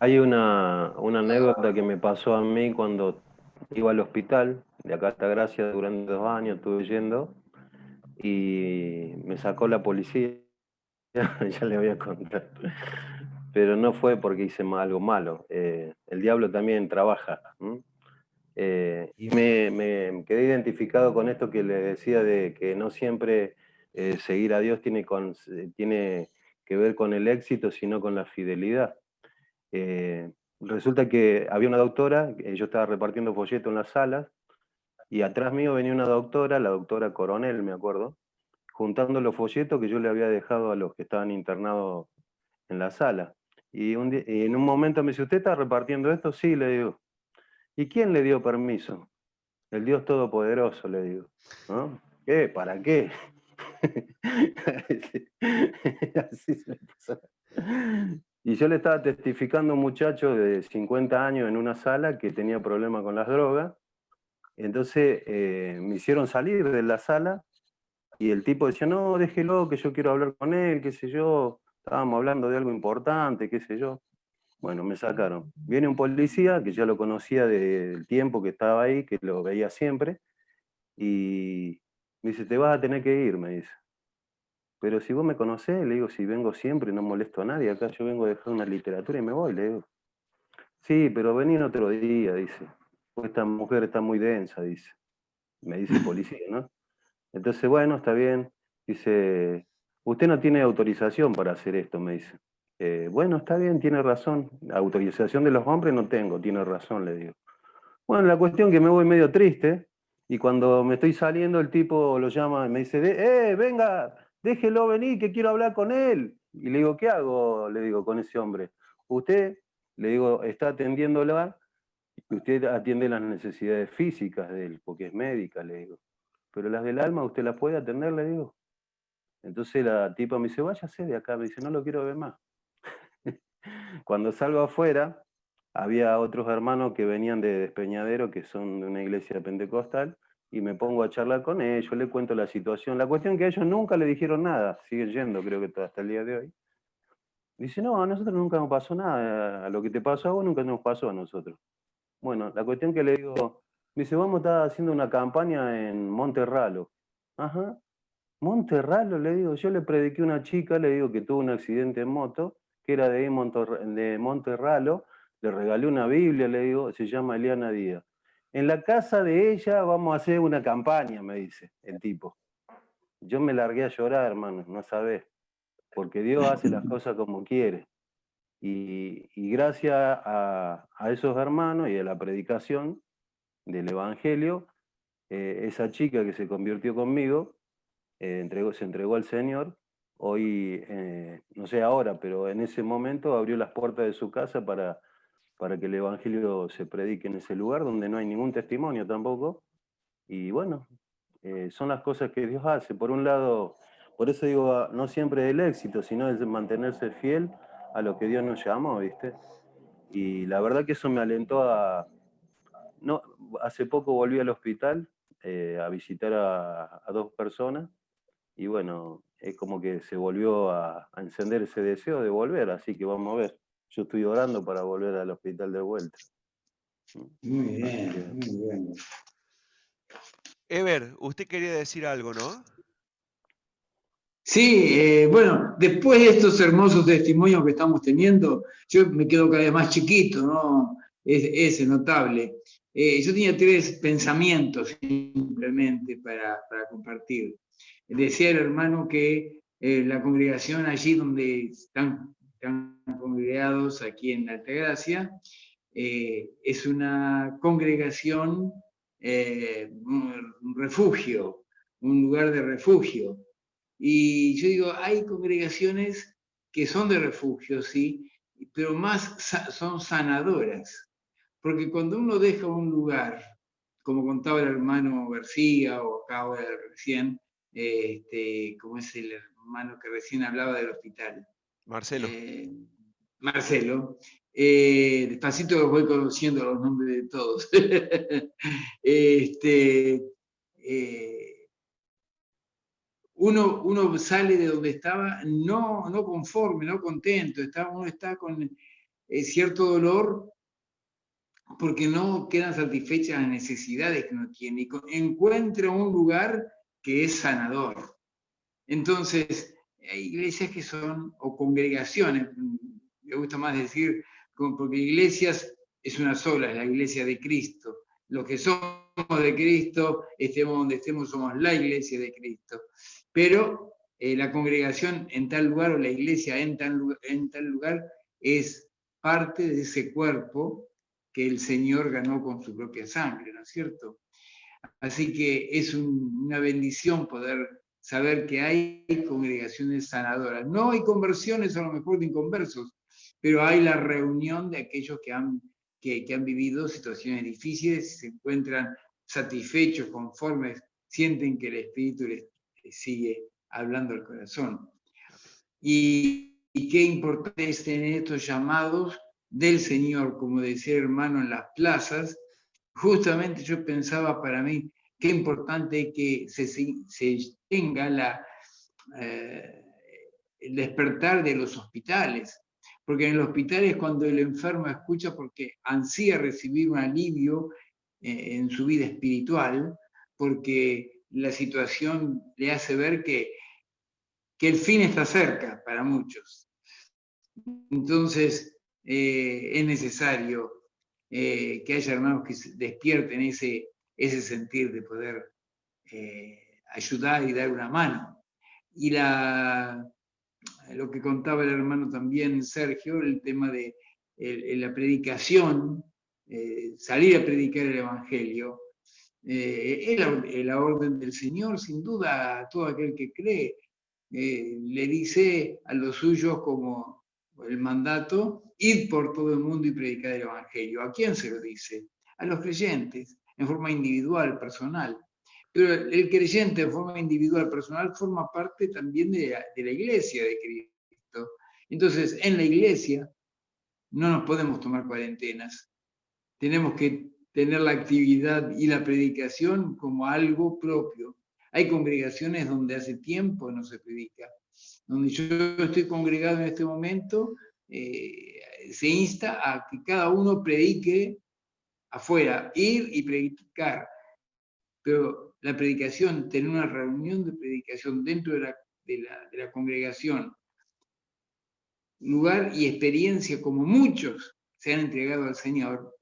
Hay una anécdota que me pasó a mí cuando iba al hospital de acá hasta Gracia durante 2 años, estuve yendo, y me sacó la policía, ya le voy a contar. Pero no fue porque hice algo malo, el diablo también trabaja. Y me quedé identificado con esto que le decía de que no siempre seguir a Dios tiene que ver con el éxito, sino con la fidelidad. Resulta que había una doctora, yo estaba repartiendo folletos en las salas, y atrás mío venía una doctora, la doctora Coronel, me acuerdo, juntando los folletos que yo le había dejado a los que estaban internados en la sala. Y en un momento me dice, ¿usted está repartiendo esto? Sí, le digo. ¿Y quién le dio permiso? El Dios Todopoderoso, le digo. ¿No? ¿Qué? ¿Para qué? Así se me pasó. Y yo le estaba testificando a un muchacho de 50 años en una sala que tenía problemas con las drogas. Entonces me hicieron salir de la sala y el tipo decía, no, déjelo, que yo quiero hablar con él, qué sé yo. Estábamos hablando de algo importante, qué sé yo. Bueno, me sacaron. Viene un policía que ya lo conocía del tiempo que estaba ahí, que lo veía siempre, y me dice, te vas a tener que ir, me dice. Pero si vos me conocés, le digo, si vengo siempre, no molesto a nadie, acá yo vengo a dejar una literatura y me voy, le digo. Sí, pero vení en otro día, dice. Pues esta mujer está muy densa, dice. Me dice el policía, ¿no? Entonces, bueno, está bien. Dice, usted no tiene autorización para hacer esto, me dice. Bueno, está bien, tiene razón. Autorización de los hombres no tengo, tiene razón, le digo. Bueno, la cuestión que me voy medio triste, y cuando me estoy saliendo, el tipo lo llama y me dice, venga, déjelo venir, que quiero hablar con él. Y le digo, ¿qué hago? Le digo, con ese hombre. Usted, le digo, está atendiéndola, y usted atiende las necesidades físicas de él, porque es médica, le digo. Pero las del alma, ¿usted las puede atender? Le digo. Entonces la tipa me dice, váyase de acá, me dice, no lo quiero ver más. Cuando salgo afuera, había otros hermanos que venían de Despeñadero, que son de una iglesia pentecostal, y me pongo a charlar con ellos, le cuento la situación. La cuestión es que ellos nunca le dijeron nada, siguen yendo, creo que hasta el día de hoy. Dice, no, a nosotros nunca nos pasó nada, a lo que te pasó a vos nunca nos pasó a nosotros. Bueno, la cuestión que le digo, me dice, vamos a estar haciendo una campaña en Monterralo. Ajá, Monterralo, le digo, yo le prediqué a una chica, le digo que tuvo un accidente en moto, que era de Monterralo, le regalé una Biblia, le digo, se llama Eliana Díaz. En la casa de ella vamos a hacer una campaña, me dice el tipo. Yo me largué a llorar, hermano, no sabés, porque Dios hace las cosas como quiere. Y gracias a esos hermanos y a la predicación del Evangelio, esa chica que se convirtió conmigo, se entregó al Señor, hoy, no sé ahora, pero en ese momento abrió las puertas de su casa para que el Evangelio se predique en ese lugar donde no hay ningún testimonio tampoco. Y bueno, son las cosas que Dios hace. Por un lado, por eso digo, no siempre el éxito, sino es mantenerse fiel a lo que Dios nos llamó, ¿viste? Y la verdad que eso me alentó a... No, hace poco volví al hospital a visitar a 2 personas. Y bueno, es como que se volvió a encender ese deseo de volver, así que vamos a ver. Yo estoy orando para volver al hospital de vuelta. Muy bien, muy bien. Ever, usted quería decir algo, ¿no? Sí, bueno, después de estos hermosos testimonios que estamos teniendo, yo me quedo cada vez más chiquito, ¿no? Es notable. Yo tenía 3 pensamientos simplemente para compartir. Decía el hermano que la congregación allí donde están congregados aquí en Altagracia es una congregación, un refugio, un lugar de refugio. Y yo digo, hay congregaciones que son de refugio, sí, pero más son sanadoras. Porque cuando uno deja un lugar, como contaba el hermano García, o acabo de recién, como es el hermano que recién hablaba del hospital. Marcelo. Marcelo. Despacito voy conociendo los nombres de todos. Uno sale de donde estaba no conforme, no contento, uno está con cierto dolor porque no quedan satisfechas las necesidades que uno tiene y encuentra un lugar que es sanador. Entonces, hay iglesias que son, o congregaciones, me gusta más decir, porque iglesias es una sola, es la iglesia de Cristo. Los que somos de Cristo, estemos donde estemos, somos la iglesia de Cristo. Pero la congregación en tal lugar o la iglesia en tal lugar es parte de ese cuerpo que el Señor ganó con su propia sangre, ¿no es cierto? Así que es una bendición poder saber que hay congregaciones sanadoras. No hay conversiones a lo mejor de inconversos, pero hay la reunión de aquellos que han vivido situaciones difíciles y se encuentran satisfechos, conformes, sienten que el Espíritu les sigue hablando al corazón. Y qué importante es tener estos llamados del Señor, como decía el hermano, en las plazas. Justamente yo pensaba para mí qué importante que se tenga el despertar de los hospitales, Porque en el hospital es cuando el enfermo escucha porque ansía recibir un alivio en su vida espiritual, porque la situación le hace ver que el fin está cerca para muchos. Entonces, es necesario que haya hermanos que despierten ese sentir de poder ayudar y dar una mano. Y lo que contaba el hermano también, Sergio, el tema de la predicación, salir a predicar el Evangelio, es la orden del Señor, sin duda, a todo aquel que cree. Le dice a los suyos como el mandato, ir por todo el mundo y predicar el Evangelio. ¿A quién se lo dice? A los creyentes, en forma individual, personal. Pero el creyente en forma individual, personal, forma parte también de la iglesia de Cristo. Entonces, en la iglesia no nos podemos tomar cuarentenas. Tenemos que tener la actividad y la predicación como algo propio. Hay congregaciones donde hace tiempo no se predica. Donde yo estoy congregado en este momento, se insta a que cada uno predique afuera, ir y predicar. Pero la predicación, tener una reunión de predicación dentro de la congregación, lugar y experiencia como muchos se han entregado al Señor,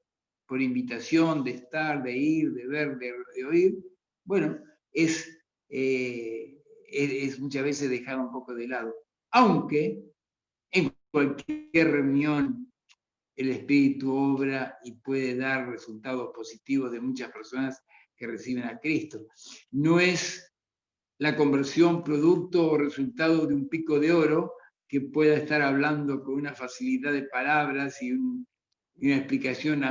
por invitación de estar, de ir, de ver, de oír, bueno, es muchas veces dejado un poco de lado. Aunque en cualquier reunión el Espíritu obra y puede dar resultados positivos de muchas personas que reciben a Cristo. No es la conversión producto o resultado de un pico de oro que pueda estar hablando con una facilidad de palabras y una explicación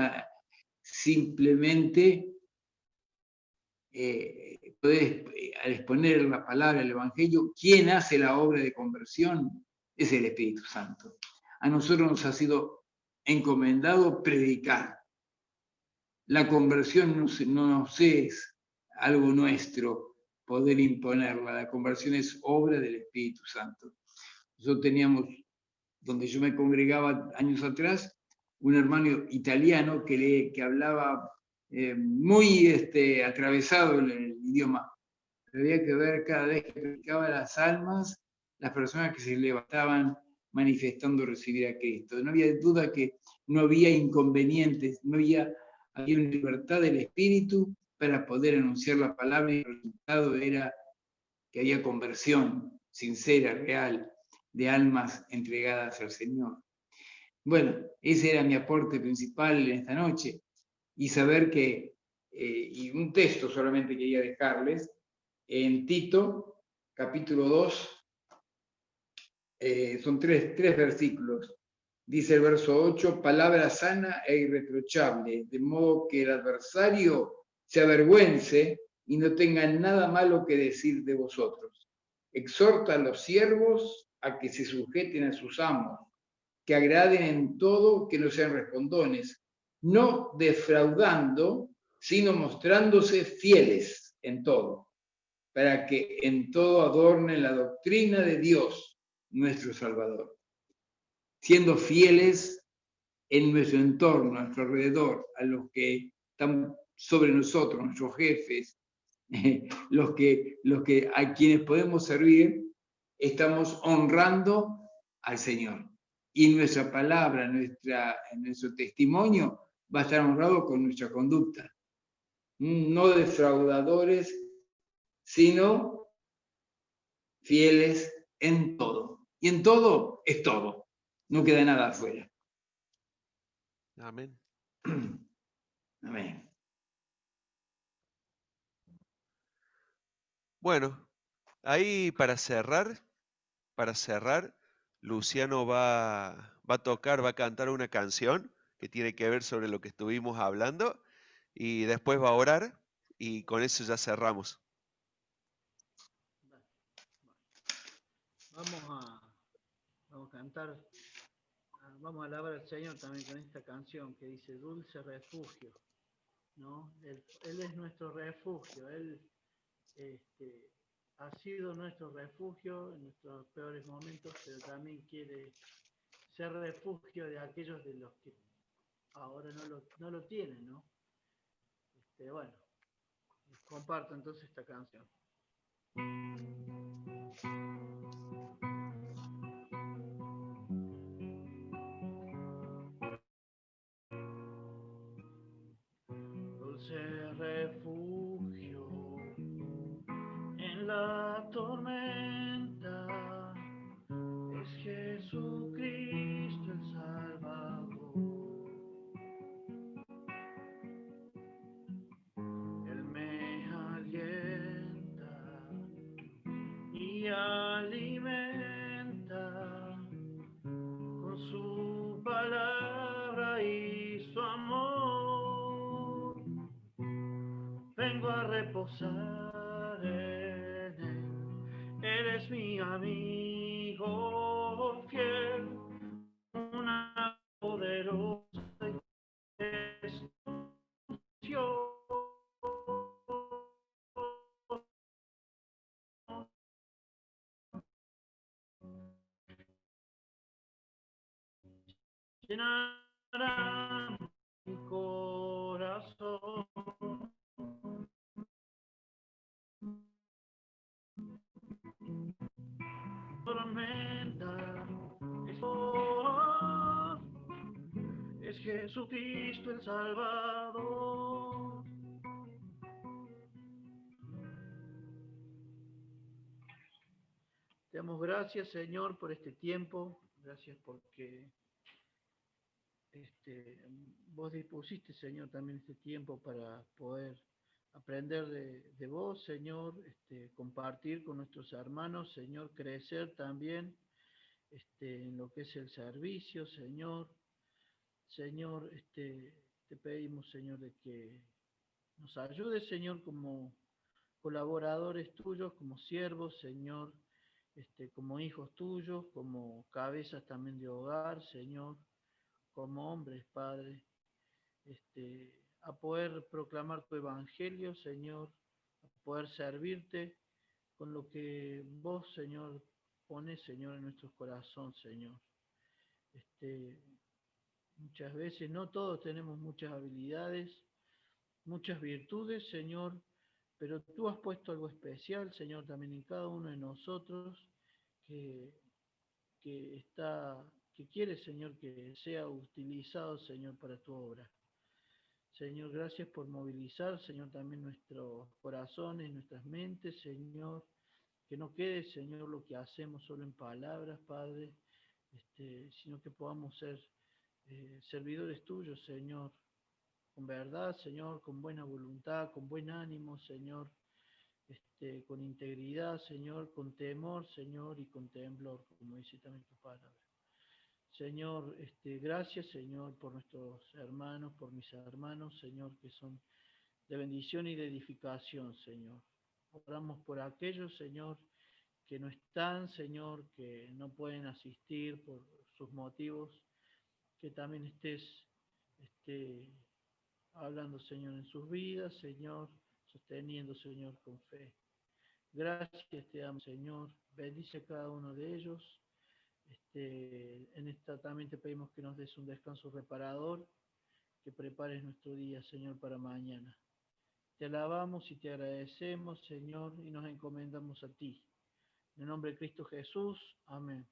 simplemente poder al exponer la palabra, el Evangelio. ¿Quién hace la obra de conversión? Es el Espíritu Santo. A nosotros nos ha sido encomendado predicar. La conversión no es algo nuestro poder imponerla, la conversión es obra del Espíritu Santo. Nosotros teníamos, donde yo me congregaba años atrás, un hermano italiano que hablaba muy atravesado el idioma. Había que ver cada vez que predicaba las almas, las personas que se levantaban manifestando recibir a Cristo. No había duda que no había inconvenientes, había una libertad del Espíritu para poder anunciar la palabra, y el resultado era que había conversión sincera, real, de almas entregadas al Señor. Bueno, ese era mi aporte principal en esta noche, y saber que, y un texto solamente quería dejarles, en Tito, capítulo 2, son tres versículos. Dice el verso 8, palabra sana e irreprochable, de modo que el adversario se avergüence y no tenga nada malo que decir de vosotros. Exhorta a los siervos a que se sujeten a sus amos, que agraden en todo, que no sean respondones, no defraudando, sino mostrándose fieles en todo, para que en todo adornen la doctrina de Dios, nuestro Salvador, siendo fieles en nuestro entorno, a nuestro alrededor, a los que están sobre nosotros, nuestros jefes, los que a quienes podemos servir, estamos honrando al Señor. Y nuestra palabra, nuestro testimonio va a estar honrado con nuestra conducta. No defraudadores, sino fieles en todo. Y en todo es todo. No queda nada afuera. Amén. Amén. Bueno, ahí para cerrar, Luciano va a tocar, va a cantar una canción que tiene que ver sobre lo que estuvimos hablando y después va a orar y con eso ya cerramos. Vamos a cantar, vamos a alabar al Señor también con esta canción que dice Dulce Refugio, ¿no? Él es nuestro refugio, Él ha sido nuestro refugio en nuestros peores momentos, pero también quiere ser refugio de aquellos de los que ahora no lo tienen, ¿no? Bueno, les comparto entonces esta canción. Dulce refugio en la tormenta es Jesucristo el Salvador. Él me alienta y alimenta con su palabra y su amor. Vengo a reposar en él. Él es mi amigo fiel, una poderosa institución. Llenará mi corazón. Tormenta es Jesucristo el Salvador. Te damos gracias, Señor, por este tiempo. Gracias porque vos dispusiste, Señor, también este tiempo para poder aprender de vos, Señor, compartir con nuestros hermanos, Señor, crecer también en lo que es el servicio, Señor. Señor, te pedimos, Señor, de que nos ayudes, Señor, como colaboradores tuyos, como siervos, Señor, como hijos tuyos, como cabezas también de hogar, Señor, como hombres, Padre, a poder proclamar tu evangelio, Señor, a poder servirte con lo que vos, Señor, pones, Señor, en nuestros corazones, Señor. Muchas veces no todos tenemos muchas habilidades, muchas virtudes, Señor, pero tú has puesto algo especial, Señor, también en cada uno de nosotros que quiere, Señor, que sea utilizado, Señor, para tu obra. Señor, gracias por movilizar, Señor, también nuestros corazones, nuestras mentes, Señor, que no quede, Señor, lo que hacemos solo en palabras, Padre, sino que podamos ser servidores tuyos, Señor, con verdad, Señor, con buena voluntad, con buen ánimo, Señor, con integridad, Señor, con temor, Señor, y con temblor, como dice también tu palabra. Señor, gracias, Señor, por nuestros hermanos, por mis hermanos, Señor, que son de bendición y de edificación, Señor. Oramos por aquellos, Señor, que no están, Señor, que no pueden asistir por sus motivos, que también estés hablando, Señor, en sus vidas, Señor, sosteniendo, Señor, con fe. Gracias te damos, Señor. Bendice a cada uno de ellos. En esta también te pedimos que nos des un descanso reparador, que prepares nuestro día, Señor, para mañana. Te alabamos y te agradecemos, Señor, y nos encomendamos a ti. En el nombre de Cristo Jesús. Amén.